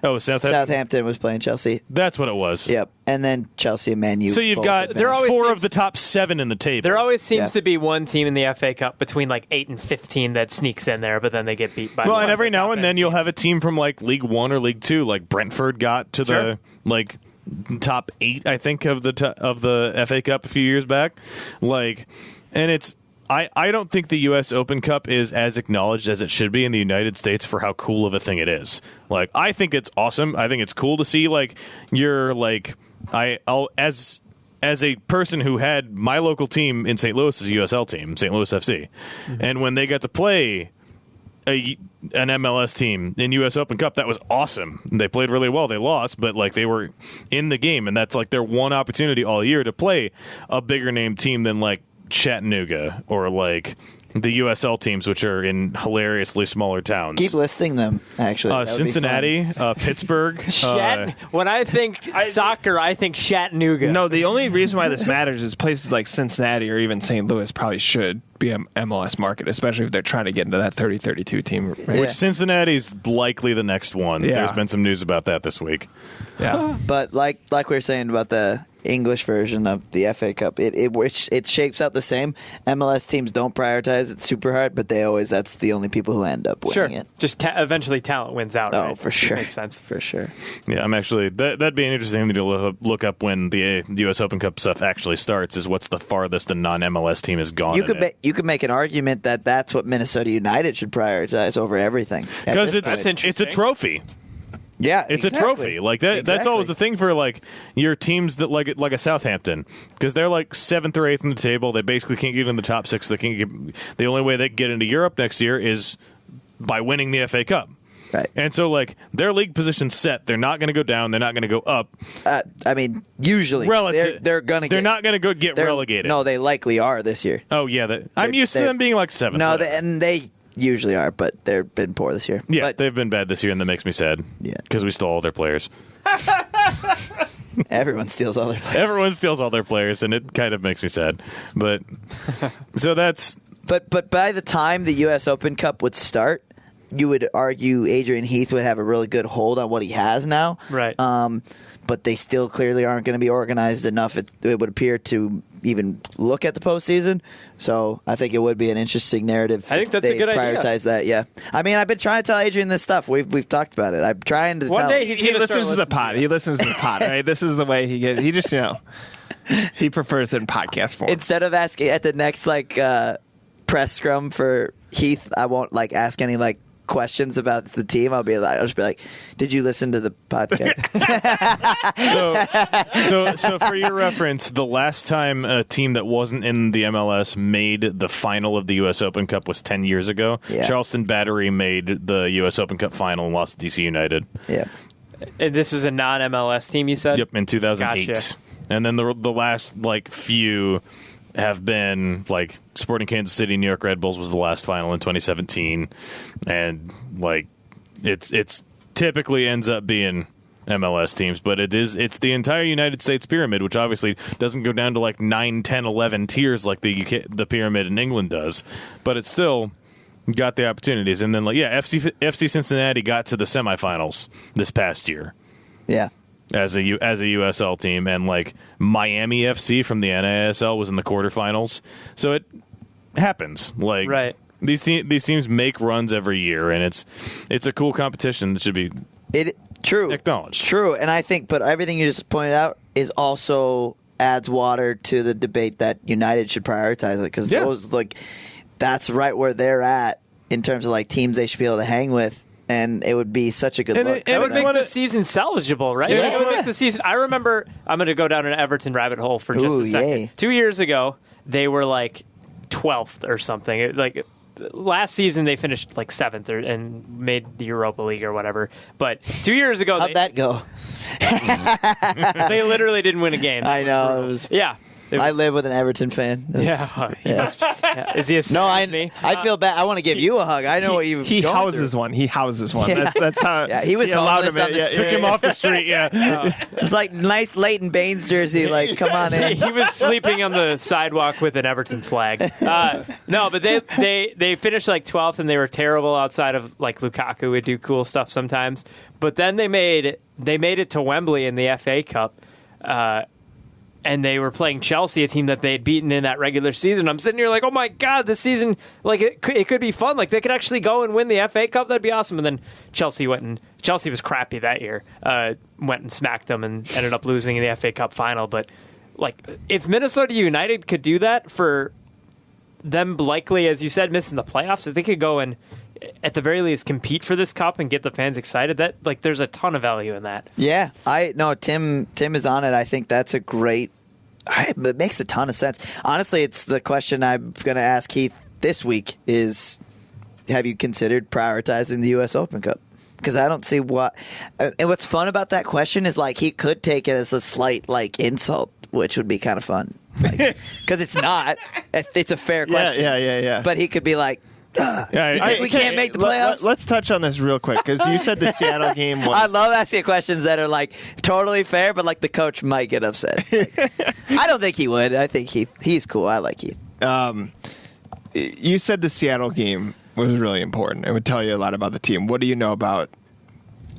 Oh, Southampton. Southampton was playing Chelsea. That's what it was. Yep. And then Chelsea and Man U. So you've both got advanced. four of the top 7 in the table. There always seems Yeah. to be one team in the FA Cup between like 8 and 15 that sneaks in there, but then they get beat by. Well, one and of every the now top and then end you'll teams. have a team from like League 1 or League 2, like Brentford got to the like top 8, I think, of the FA Cup a few years back. Like, and it's I don't think the U.S. Open Cup is as acknowledged as it should be in the United States for how cool of a thing it is. Like, I think it's awesome. I think it's cool to see like you're like I'll as a person who had my local team in St. Louis as a USL team, St. Louis FC, and when they got to play an MLS team in U.S. Open Cup, that was awesome. They played really well. They lost, but like they were in the game, and that's like their one opportunity all year to play a bigger name team than like Chattanooga or like the USL teams, which are in hilariously smaller towns. Keep listing them, actually. That would be Cincinnati, Pittsburgh. When I think soccer, I think Chattanooga. No, the only reason why this matters is places like Cincinnati or even St. Louis probably should be an MLS market, especially if they're trying to get into that 30-32 team. Right? Yeah. Which Cincinnati's likely the next one. Yeah. There's been some news about that this week. Yeah. But like we were saying about the English version of the FA Cup, it shapes out the same. MLS teams don't prioritize it super hard, but that's the only people who end up winning Sure. it. Just eventually talent wins out. Oh, right? for sure. Makes sense. For sure. Yeah, I'm actually that'd be an interesting thing to look up when the U.S. Open Cup stuff actually starts. Is what's the farthest a non-MLS team has gone? You could make an argument that that's what Minnesota United should prioritize over everything. Because That's it's a interesting. trophy. Yeah, It's exactly. a trophy. Like that. That's always the thing for like your teams that like a Southampton, because they're like 7th or 8th in the table. They basically can't get in the top 6. They can't get. The only way they can get into Europe next year is by winning the FA Cup. Right. And so like their league position's set. They're not going to go down. They're not going to go up. I mean, usually they're going to. They're not going to go get they're- relegated. No, they likely are this year. Oh yeah. I'm used to they're- them being like 7th. No, whatever. and they usually are, but they've been poor this year. Yeah, but they've been bad this year, and that makes me sad. Yeah. Because we stole all their players. everyone steals all their players. Everyone steals all their players, and it kind of makes me sad. But so that's But by the time the U.S. Open Cup would start, you would argue Adrian Heath would have a really good hold on what he has now. Right. But they still clearly aren't going to be organized enough, it would appear, to even look at the postseason. So I think it would be an interesting narrative. I think if that's a they good idea. prioritize that, yeah. I mean, I've been trying to tell Adrian this stuff. We've talked about it. I'm trying to One tell day him. he's He gonna listens start to the listening pod. you. He listens to the pod, right? This is the way he gets. He just, he prefers it in podcast form. Instead of asking at the next press scrum for Heath, I won't ask any questions about the team. I'll just be like, "Did you listen to the podcast?" so for your reference, the last time a team that wasn't in the MLS made the final of the U.S. Open Cup was 10 years ago. Yeah. Charleston Battery made the U.S. Open Cup final and lost to DC United. Yeah. And this was a non-MLS team, you said? Yep, in 2008. Gotcha. And then the last few have been Sporting Kansas City, New York Red Bulls was the last final in 2017, and it's typically ends up being MLS teams, but it's the entire United States pyramid, which obviously doesn't go down to 9, 10, 11 tiers like the pyramid in England does, but it's still got the opportunities. And then FC Cincinnati got to the semifinals this past year. Yeah. As a USL team, and Miami FC from the NASL was in the quarterfinals, so it happens. Right. These teams make runs every year, and it's a cool competition that should be True. acknowledged. True, and I think, but everything you just pointed out is also adds water to the debate that United should prioritize it, because those that's right where they're at in terms of teams they should be able to hang with. And it would be such a good look. It would make the season salvageable, right? Yeah. It would make the season. I remember, I'm going to go down an Everton rabbit hole for just a second. Yay. 2 years ago, they were 12th or something. Last season, they finished 7th and made the Europa League or whatever. But 2 years ago, How'd that go? they literally didn't win a game. I know. It was Yeah. I live with an Everton fan. Is he a No, me? I feel bad. I want to give you a hug. I know what you've He gone houses through. one. He houses one. That's how. Yeah, he was allowed homeless him on the Took him off the street. Yeah. It's like nice Leighton Baines jersey. Like, come on in. He was sleeping on the sidewalk with an Everton flag. No, but they finished like 12th, and they were terrible outside of like Lukaku would do cool stuff sometimes. But then they made it to Wembley in the FA Cup. And they were playing Chelsea, a team that they had beaten in that regular season. I'm sitting here like, oh my God, this season, like it could be fun. Like they could actually go and win the FA Cup. That'd be awesome. And then Chelsea was crappy that year. Went and smacked them and ended up losing in the FA Cup final. But like, if Minnesota United could do that for them, likely, as you said, missing the playoffs, if they could go and at the very least compete for this cup and get the fans excited, that like there's a ton of value in that. Yeah, Tim is on it. I think that's a great. It makes a ton of sense. Honestly, it's the question I'm going to ask Heath this week is, have you considered prioritizing the U.S. Open Cup? Because I don't see what. And what's fun about that question is like he could take it as a slight like insult, which would be kind of fun. Because it's not. It's a fair question. Yeah. But he could be like, we can't make the playoffs. Let's touch on this real quick because you said the Seattle game was. I love asking questions that are like totally fair, but like the coach might get upset. I don't think he would. I think he's cool. I like Heath. You said the Seattle game was really important. It would tell you a lot about the team. What do you know about?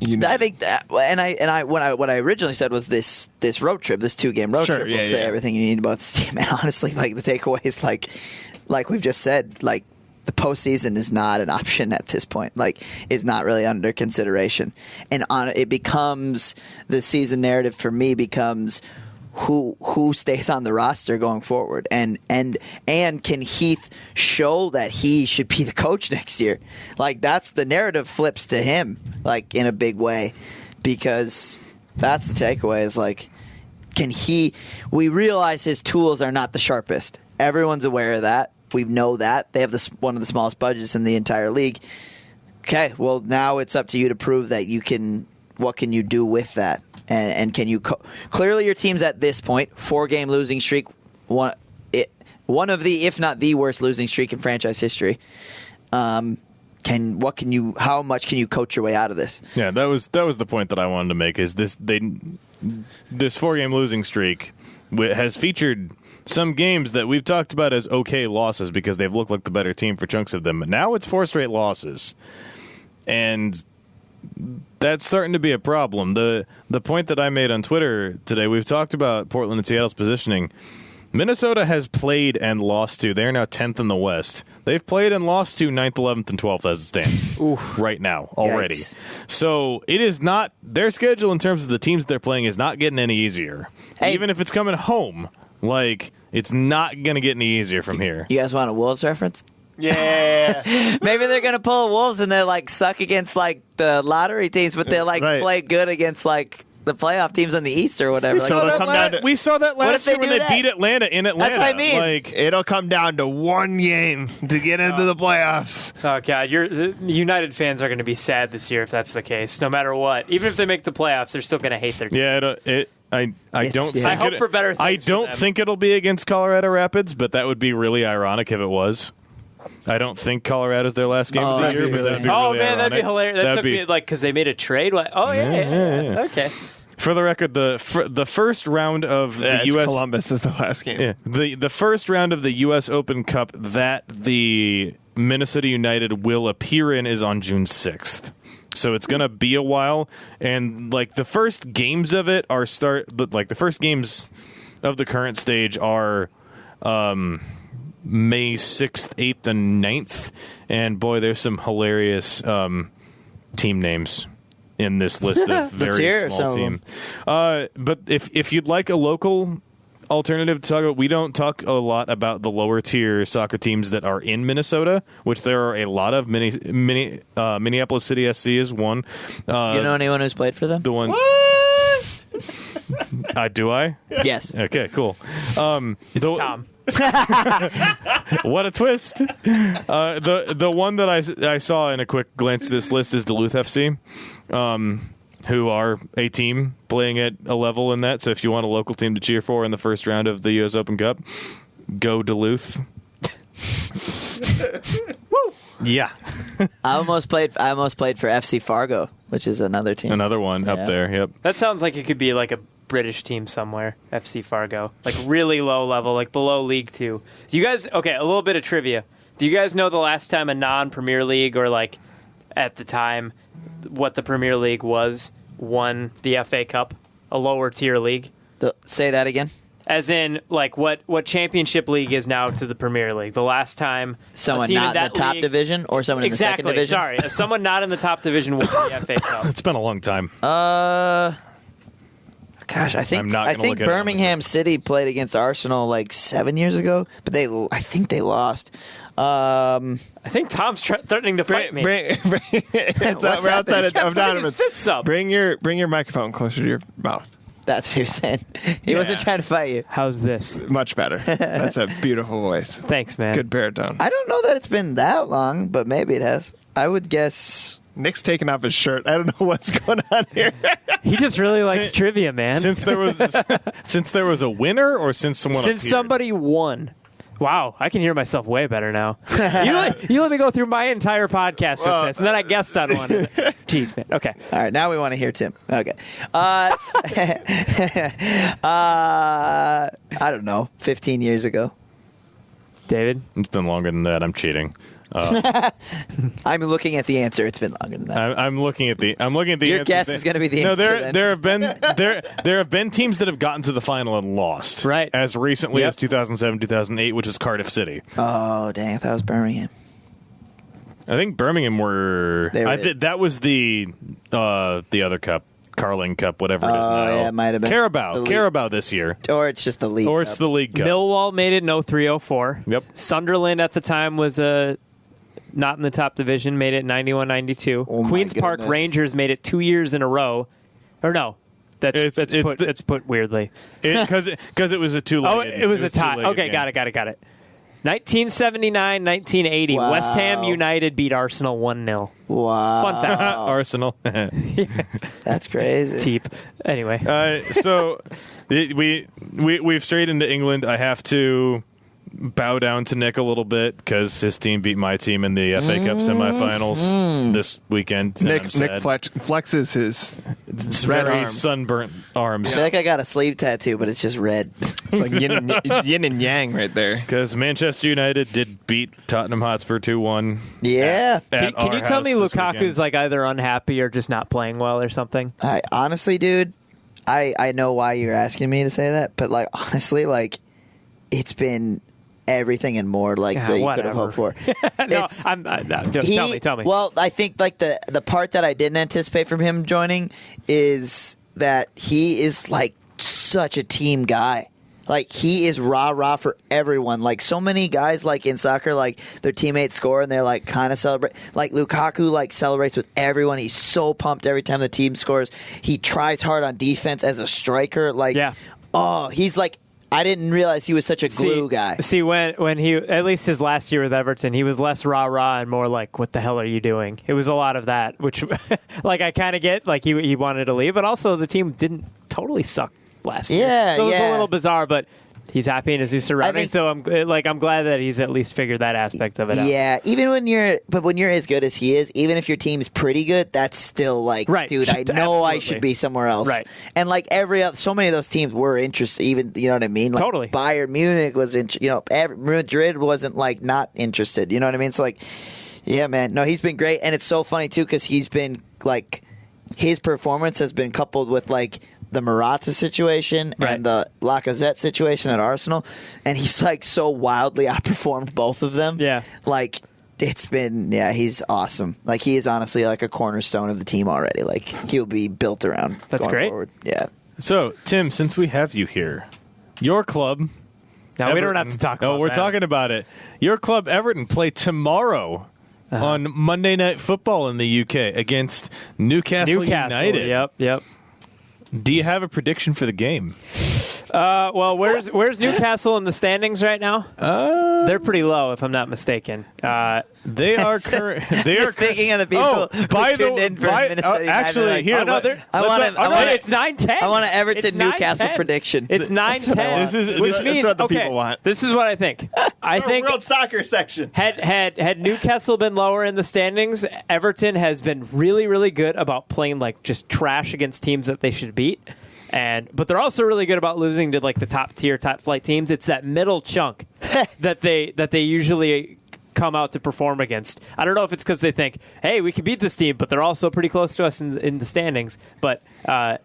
I think that, and what I originally said was this road trip, this 2-game road trip will say everything you need about this team. And honestly, like the takeaway is like we've just said, like. The postseason is not an option at this point. Like, is not really under consideration, and it becomes the season narrative for me becomes who stays on the roster going forward, and can Heath show that he should be the coach next year? Like that's the narrative flips to him, like in a big way, because that's the takeaway is like, can he? We realize his tools are not the sharpest. Everyone's aware of that. We know that. They have one of the smallest budgets in the entire league. Okay, well, now it's up to you to prove that you can. What can you do with that? And can you clearly your team's at this point 4-game losing streak, one of the, if not the worst losing streak in franchise history. How much can you coach your way out of this? Yeah, that was the point that I wanted to make. Is this 4-game losing streak has featured some games that we've talked about as okay losses because they've looked like the better team for chunks of them. But now it's 4 straight losses, and that's starting to be a problem. The point that I made on Twitter today, we've talked about Portland and Seattle's positioning. Minnesota has played and lost to. They're now 10th in the West. They've played and lost to 9th, 11th, and 12th as it stands right now already. Yikes. So it is not their schedule in terms of the teams they're playing is not getting any easier. Hey. Even if it's coming home, like it's not going to get any easier from here. You guys want a Wolves reference? Yeah. Maybe they're gonna pull Wolves and they like suck against like the lottery teams, but they like play good against like the playoff teams in the East or whatever. We saw that last year when they beat Atlanta in Atlanta. That's what I mean. Like, it'll come down to one game to get into the playoffs. Oh God, the United fans are going to be sad this year if that's the case. No matter what, even if they make the playoffs, they're still going to hate their team. Yeah, I don't. I hope for better things. I don't think it'll be against Colorado Rapids, but that would be really ironic if it was. I don't think Colorado's their last game of the year, but that'd be really man, ironic. that'd be hilarious. That took me like because they made a trade. Like, oh yeah. Okay. For the record, the first round of the U.S. Columbus is the last game. Yeah, the first round of the U.S. Open Cup that the Minnesota United will appear in is on June 6th. So it's going to be a while, and like the first games of it are the first games of the current stage are May 6th, 8th, and 9th. And boy, there's some hilarious team names in this list of very small team. But if you'd like a local alternative to talk about, we don't talk a lot about the lower tier soccer teams that are in Minnesota, which there are a lot of. Minneapolis City SC is one. You know anyone who's played for them? The one. Do I? Yes. Okay, cool. It's Tom. What a twist! The one that I saw in a quick glance at this list is Duluth FC. who are a team playing at a level in that. So if you want a local team to cheer for in the first round of the U.S. Open Cup, go Duluth. Woo! Yeah. I almost played for FC Fargo, which is another team. Another one up there. Yep. That sounds like it could be like a British team somewhere, FC Fargo. Like really low level, like below League 2. Do you guys, okay, a little bit of trivia. Do you guys know the last time a non-Premier League, or like at the time what the Premier League was, won the FA Cup, a lower tier league? Say that again. As in, like, what Championship League is now to the Premier League. The last time someone not in the top division, or someone in the second division? Sorry, someone not in the top division won the FA Cup. It's been a long time. Gosh, I think Birmingham City played against Arsenal like 7 years ago, but I think they lost. I think Tom's threatening to fight me. We're outside of Donovan's. Fists up. Bring your microphone closer to your mouth. That's what he was saying. He wasn't trying to fight you. How's this? Much better. That's a beautiful voice. Thanks, man. Good baritone. I don't know that it's been that long, but maybe it has. I would guess. Nick's taking off his shirt. I don't know what's going on here. He just really likes trivia, man. Since there was a winner, or since someone appeared? Somebody won. Wow, I can hear myself way better now. You let me go through my entire podcast with this, and then I guessed on one. Jeez, man. Okay. All right, now we want to hear Tim. Okay. I don't know. 15 years ago. David? It's been longer than that. I'm cheating. I'm looking at the answer. It's been longer than that. I'm looking at the. Your guess is going to be the answer. There have been teams that have gotten to the final and lost. Right. As recently as 2007, 2008, which is Cardiff City. Oh dang! I thought it was Birmingham. I think Birmingham were. That was the other cup, Carling Cup, whatever it is now. Yeah, it might have been Carabao this year, or it's just the league. Or it's the League Cup. Millwall made it in 03-04. Yep. Sunderland at the time was not in the top division, made it 91-92. Oh Queen's Park Rangers made it 2 years in a row. Or no, that's put weirdly. Because it was a two-legged. Oh, it was a tie. Okay, got it. 1979-1980, Wow. West Ham United beat Arsenal 1-0. Wow. Fun fact. Arsenal. That's crazy. Teep. Anyway. So we've strayed into England. I have to bow down to Nick a little bit because his team beat my team in the FA Cup semifinals this weekend. Nick flexes his red very arms. sunburnt arms. I feel like I got a sleeve tattoo, but it's just red. It's like yin and yang right there. Because Manchester United did beat Tottenham Hotspur 2-1. Yeah. Can you tell me Lukaku's like either unhappy or just not playing well or something? Honestly, dude, I know why you're asking me to say that, but like honestly, like it's been everything and more like that you could have hoped for. Tell me. Well, I think like the part that I didn't anticipate from him joining is that he is like such a team guy. Like he is rah for everyone. Like so many guys like in soccer, like their teammates score and they're like kind of celebrate. Like Lukaku like celebrates with everyone. He's so pumped every time the team scores. He tries hard on defense as a striker. Like he's like. I didn't realize he was such a glue guy. See, when he, at least his last year with Everton, he was less rah-rah and more like, what the hell are you doing? It was a lot of that, which, like, I kind of get, like, he wanted to leave, but also the team didn't totally suck last year. So it was a little bizarre, but he's happy in his new surroundings, so I'm glad that he's at least figured that aspect of it out. Yeah, when you're as good as he is, even if your team's pretty good, that's still like, dude, I know I should be somewhere else. Right. And like so many of those teams were interested, even, you know what I mean? Like totally. Bayern Munich was, Madrid wasn't like not interested, you know what I mean? It's like, yeah, man. No, he's been great, and it's so funny too because he's been like, his performance has been coupled with like, the Morata situation and the Lacazette situation at Arsenal, and he's like so wildly outperformed both of them. Yeah. Like it's been, he's awesome. Like he is honestly like a cornerstone of the team already. Like he'll be built around. That's going great. Forward. Yeah. So, Tim, since we have you here, your club. Now, we don't have to talk about No, we're talking about it. Your club, Everton, play tomorrow on Monday Night Football in the UK against Newcastle United. Yep. Do you have a prediction for the game? Well, where's Newcastle in the standings right now? They're pretty low, if I'm not mistaken. They are current. They are thinking of the people who tuned in for Minnesota United. actually, Like, here. It's 9-10. I want an Everton It's Newcastle 9-10. prediction. It's 9-10. Which means, what the okay, people want. this is what I think. I think World Soccer section. had Newcastle been lower in the standings, Everton has been really, really good about playing like just trash against teams that they should beat. But they're also really good about losing to like the top tier, top flight teams. It's that middle chunk that they usually come out to perform against. I don't know if it's because they think, hey, we can beat this team, but they're also pretty close to us in the standings. But I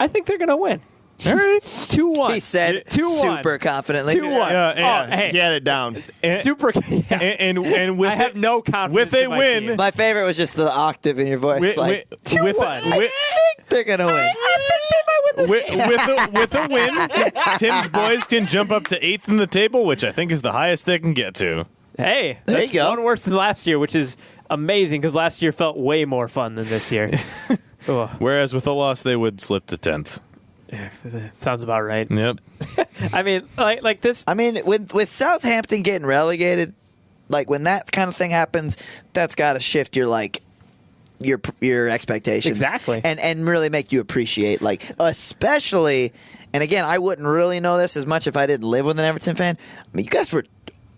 think they're going to win. All right, 2-1. He said 2-1. super confidently. 2-1. Hey, Get it down. super. Yeah. And with I have no confidence with a in my win. team. My favorite was just the octave in your voice. with like, I think they're going to win. with a win, Tim's boys can jump up to 8th in the table, which I think is the highest they can get to. Hey, There that's you go. one worse than last year, which is amazing because last year felt way more fun than this year. Ugh. Whereas with a loss, they would slip to 10th. Sounds about right. Yep. I mean, like this. I mean, with Southampton getting relegated, like when that kind of thing happens, that's got to shift your expectations Exactly. and really make you appreciate, like, especially. And again, I wouldn't really know this as much if I didn't live with an Everton fan. I mean, you guys were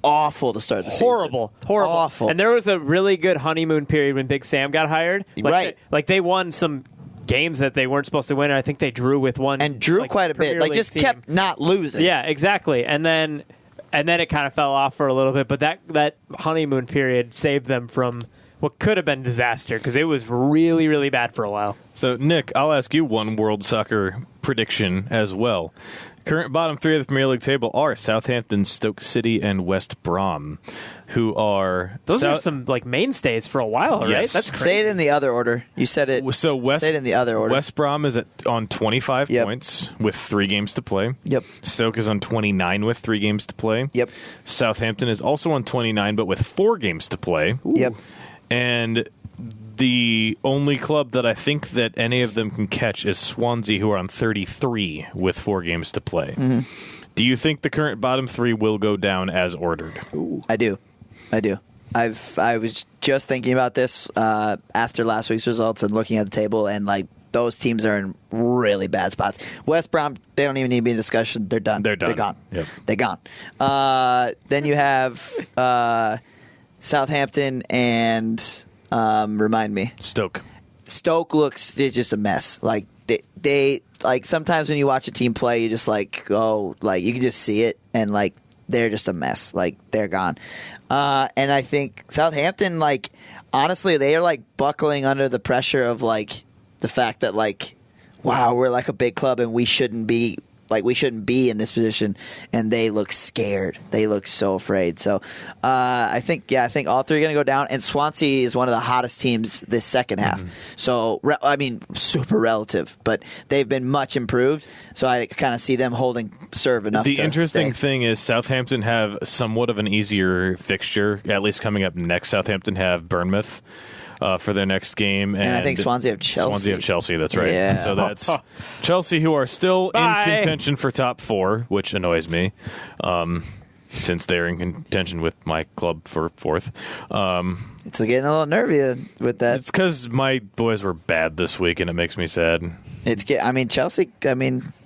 awful to start the Horrible. season. Awful. And there was a really good honeymoon period when Big Sam got hired. Right. They won some games that they weren't supposed to win. And I think they drew with one. and drew like, quite a bit. Premier Like, League just team. kept not losing. Yeah, exactly. And then it kind of fell off for a little bit. But that honeymoon period saved them from what could have been disaster because it was really, really bad for a while. So, Nick, I'll ask you one World Soccer prediction as well. Current bottom 3 of the Premier League table are Southampton, Stoke City, and West Brom, who are... Those are some like mainstays for a while, right? Yes. That's crazy. Say it in the other order. You said it. So Say it in the other order. West Brom is on 25 Yep. points with 3 games to play. Yep. Stoke is on 29 with 3 games to play. Yep. Southampton is also on 29 but with 4 games to play. Yep. And the only club that I think that any of them can catch is Swansea, who are on 33 with 4 games to play. Mm-hmm. Do you think the current bottom 3 will go down as ordered? I do. I was just thinking about this after last week's results and looking at the table, and like those teams are in really bad spots. West Brom, they don't even need to be in discussion. They're done. They're done. They're gone. Yep. They're gone. Then you have Southampton and remind me. Stoke. Stoke it's just a mess. Like they like sometimes when you watch a team play, you just like go like you can just see it, and like they're just a mess. Like they're gone. And I think Southampton, like honestly, they are like buckling under the pressure of like the fact that like, wow, we're like a big club and we shouldn't be in this position, and they look scared. They look so afraid. So I think all 3 are going to go down, and Swansea is one of the hottest teams this second half. So, I mean, super relative, but they've been much improved, so I kind of see them holding serve enough The to interesting stay. thing is Southampton have somewhat of an easier fixture, at least coming up next. Southampton have Bournemouth for their next game. And I think Swansea have Chelsea. Swansea have Chelsea, that's right. Yeah. So that's Chelsea, who are still Bye. in contention for top 4, which annoys me, since they're in contention with my club for 4th. It's getting a little nervy with that. It's because my boys were bad this week, and it makes me sad. Chelsea,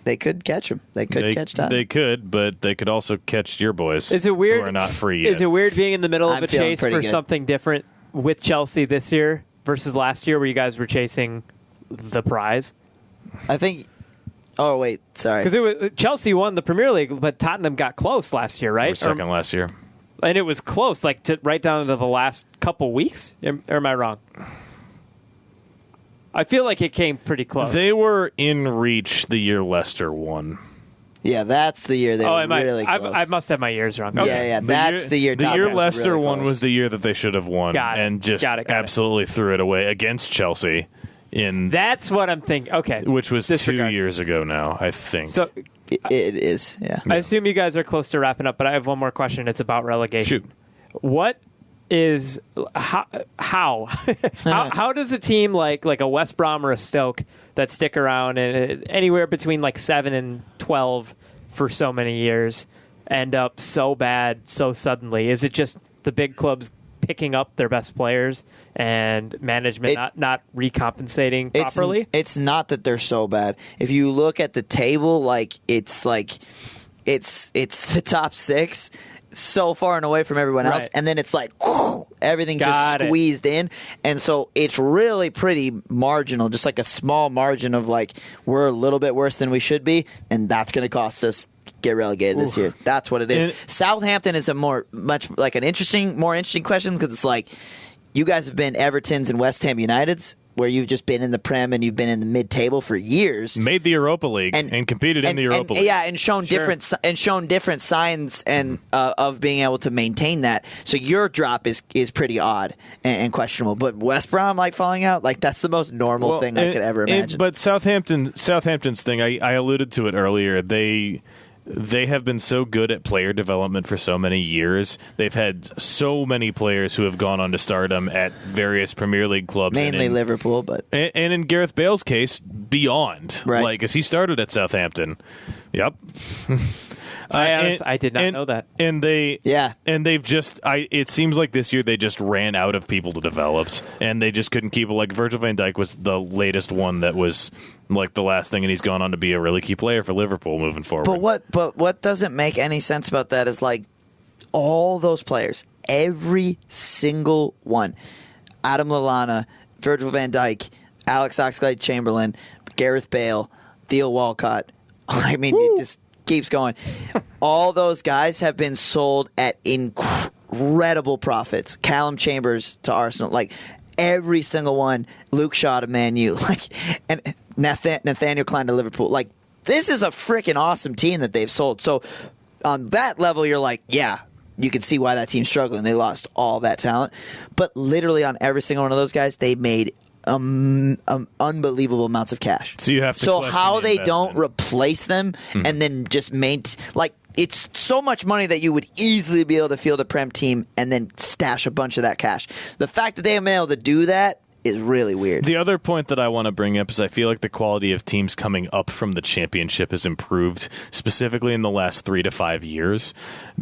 they could catch them. They could catch Tottenham. They could, but they could also catch your boys. Is it weird? Who are not free yet. Is it weird being in the middle of I'm a feeling chase pretty for good. something different with Chelsea this year versus last year, where you guys were chasing the prize? I think. Oh wait, sorry. Because Chelsea won the Premier League, but Tottenham got close last year, We right? were second last year. And it was close, like right down to the last couple weeks. Or am I wrong? I feel like it came pretty close. They were in reach the year Leicester won. Yeah, that's the year they were really close. I must have my years wrong. Yeah, that's the year. The Tottenham year was Leicester really won close. was the year that they should have won, Got it. and just Got it. absolutely threw it away against Chelsea That's what I'm thinking. Okay. which was Disregard. 2 years ago now, I think. So It is. Yeah. I assume you guys are close to wrapping up, but I have one more question. It's about relegation. Shoot. What is how how does a team like a West Brom or a Stoke that stick around and anywhere between like 7 and 12 for so many years, end up so bad so suddenly? Is it just the big clubs picking up their best players and management not recompensating properly? It's not that they're so bad. If you look at the table, it's the top 6 so far and away from everyone else, and then it's everything just squeezed in, and so it's really pretty marginal, just like a small margin of we're a little bit worse than we should be, and that's going to cost us get relegated this year. That's what it is. Southampton is more interesting question, because it's you guys have been Everton's and West Ham United's, where you've just been in the Prem and you've been in the mid-table for years, made the Europa League and competed in the Europa League, and shown different signs of being able to maintain that. So your drop is pretty odd and questionable. But West Brom falling out, that's the most normal thing I could ever imagine. But Southampton's thing, I alluded to it earlier. They have been so good at player development for so many years. They've had so many players who have gone on to stardom at various Premier League clubs. Mainly Liverpool, but... And in Gareth Bale's case, beyond. Right. Because he started at Southampton. Yep. I did not know that. And they've just... it seems like this year they just ran out of people to develop, and they just couldn't keep it. Virgil van Dijk was the latest one that was... the last thing, and he's gone on to be a really key player for Liverpool moving forward. But what doesn't make any sense about that is all those players, every single one, Adam Lallana, Virgil van Dijk, Alex Oxlade-Chamberlain, Gareth Bale, Theo Walcott. It just keeps going. All those guys have been sold at incredible profits. Callum Chambers to Arsenal, every single one. Luke Shaw to Man U, and Nathaniel Klein to Liverpool. This is a freaking awesome team that they've sold. So on that level, you're you can see why that team's struggling. They lost all that talent. But literally on every single one of those guys, they made unbelievable amounts of cash. So you have to. So how they don't replace them and then just maintain it's so much money that you would easily be able to field a Prem team and then stash a bunch of that cash. The fact that they haven't been able to do that is really weird. The other point that I want to bring up is I feel like the quality of teams coming up from the championship has improved, specifically in the last 3 to 5 years,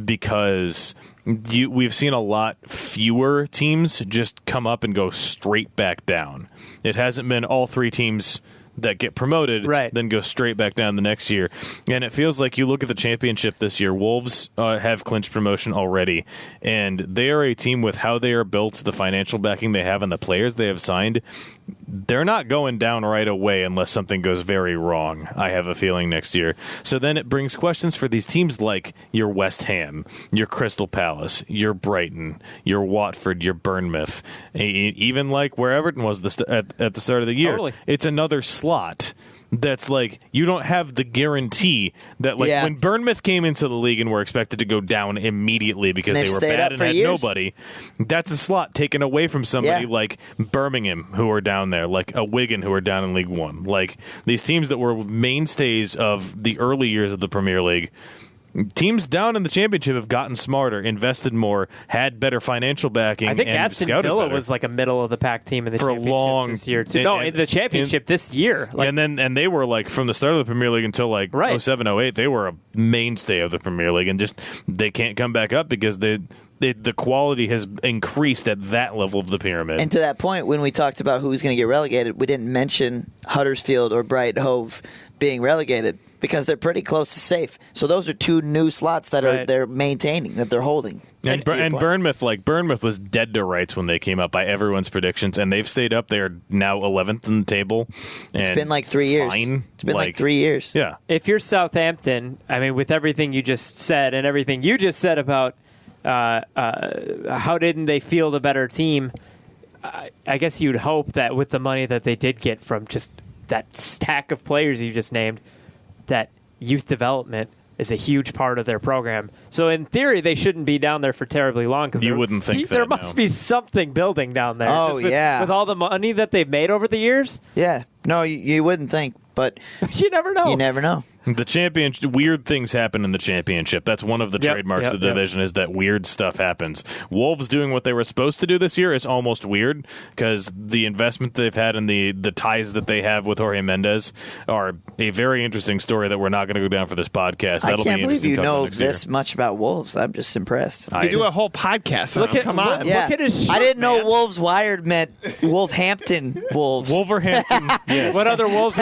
because we've seen a lot fewer teams just come up and go straight back down. It hasn't been all 3 teams that get promoted, then go straight back down the next year. And it feels like you look at the championship this year, Wolves have clinched promotion already, and they are a team with how they are built, the financial backing they have, and the players they have signed. They're not going down right away unless something goes very wrong, I have a feeling, next year. So then it brings questions for these teams like your West Ham, your Crystal Palace, your Brighton, your Watford, your Bournemouth, even where Everton was at the start of the year. Totally. It's another slot that's you don't have the guarantee that when Bournemouth came into the league and were expected to go down immediately because they were bad and had nobody, that's a slot taken away from somebody like Birmingham, who are down there, like a Wigan, who are down in League One. These teams that were mainstays of the early years of the Premier League. Teams down in the championship have gotten smarter, invested more, had better financial backing. I think and Aston Villa was a middle of the pack team in the for championship a long this year too. In the championship this year, and they were from the start of the Premier League until 07, 08, they were a mainstay of the Premier League, and just they can't come back up because the quality has increased at that level of the pyramid. And to that point, when we talked about who's going to get relegated, we didn't mention Huddersfield or Brighton Hove being relegated, because they're pretty close to safe. So those are 2 new slots that they're maintaining, that they're holding. And Bournemouth was dead to rights when they came up by everyone's predictions, and they've stayed up. They are now 11th in the table. And it's been 3 years. Fine. It's been 3 years. Yeah. If you're Southampton, with everything you just said and everything you just said about how didn't they field a better team, I guess you'd hope that with the money that they did get from just that stack of players you just named, that youth development is a huge part of their program. So in theory, they shouldn't be down there for terribly long, because you wouldn't think there must be something building down there. Oh, with all the money that they've made over the years. Yeah, no, you wouldn't think, but you never know. You never know. The championship, weird things happen in the championship. That's one of the trademarks of the division is that weird stuff happens. Wolves doing what they were supposed to do this year is almost weird because the investment they've had and the ties that they have with Jorge Mendes are a very interesting story that we're not going to go down for this podcast. I That'll can't be believe you interesting know next year. this much about Wolves. I'm just impressed. You do a whole podcast. Look at- Come on. Yeah. Look at his I shirt, didn't know man. Wolves Wired meant Wolverhampton Wolves. Wolverhampton. Yes. What other Wolves?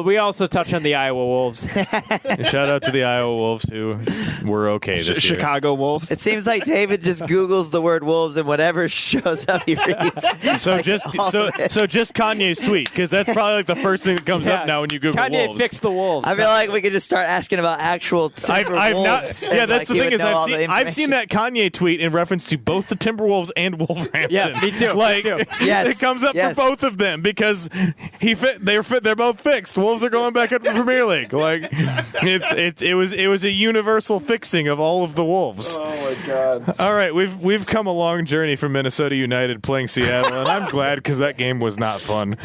We also touch on the Iowa Wolves. Shout out to the Iowa Wolves who were okay this year. Chicago Wolves. It seems like David just Googles the word wolves and whatever shows up he reads. So Like, just all so of it. so just Kanye's tweet because that's probably like the first thing that comes up now when you Google Kanye Wolves. fixed the Wolves. I feel like we could just start asking about actual I've not. Wolves. Yeah, and, that's like, the he thing would is know all the I've seen information. that Kanye tweet in reference to both the Timberwolves and Wolverhampton. Yeah, me too, me Like too. Yes, it comes up yes. for both of them because they're both fixed. Wolves are going back up to the Premier League. Like it was a universal fixing of all of the Wolves. Oh my God. All right, we've come a long journey from Minnesota United playing Seattle, and I'm glad because that game was not fun.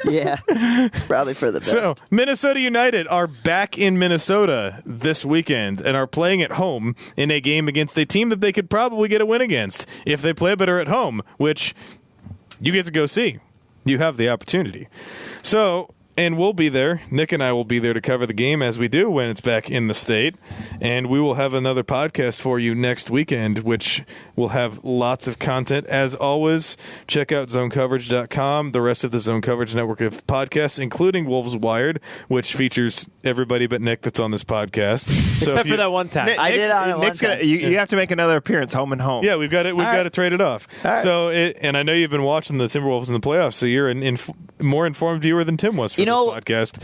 Yeah, it's probably for the best. So, Minnesota United are back in Minnesota this weekend and are playing at home in a game against a team that they could probably get a win against if they play better at home, which you get to go see. You have the opportunity. So, and we'll be there. Nick and I will be there to cover the game as we do when it's back in the state. And we will have another podcast for you next weekend, which will have lots of content. As always, check out zonecoverage.com, the rest of the Zone Coverage network of podcasts, including Wolves Wired, which features everybody but Nick that's on this podcast. So Except for that one time. I did on it one Nick's gonna, time. you have to make another appearance, home and home. Yeah, we've got to trade it off. right. So, and I know you've been watching the Timberwolves in the playoffs, so you're an more informed viewer than Tim was for this podcast.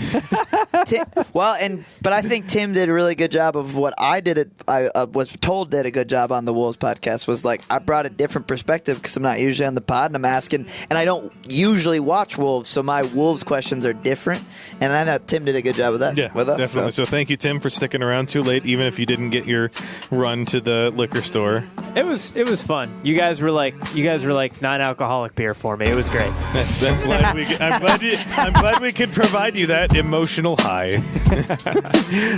But I think Tim did a really good job of what I did. I was told did a good job on the Wolves podcast. Was like I brought a different perspective because I'm not usually on the pod, and I'm asking, and I don't usually watch Wolves, so my Wolves questions are different. And I thought Tim did a good job with that. Yeah, with us. definitely. So thank you, Tim, for sticking around too late, even if you didn't get your run to the liquor store. It was fun. You guys were like non-alcoholic beer for me. It was great. I'm glad we could provide you that emotional high.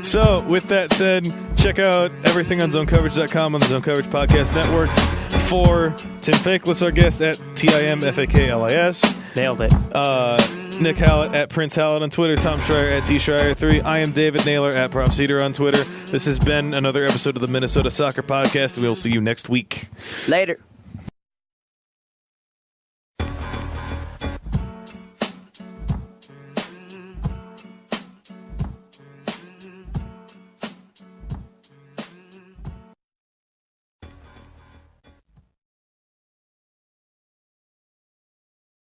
So, with that said, check out everything on zonecoverage.com on the Zone Coverage Podcast Network. For Tim Faklis, our guest at TIMFAKLIS. Nailed it. Nick Hallett at Prince Hallett on Twitter. Tom Schreier at TSchreier3. I am David Naylor at PropCedar on Twitter. This has been another episode of the Minnesota Soccer Podcast. We'll see you next week. Later.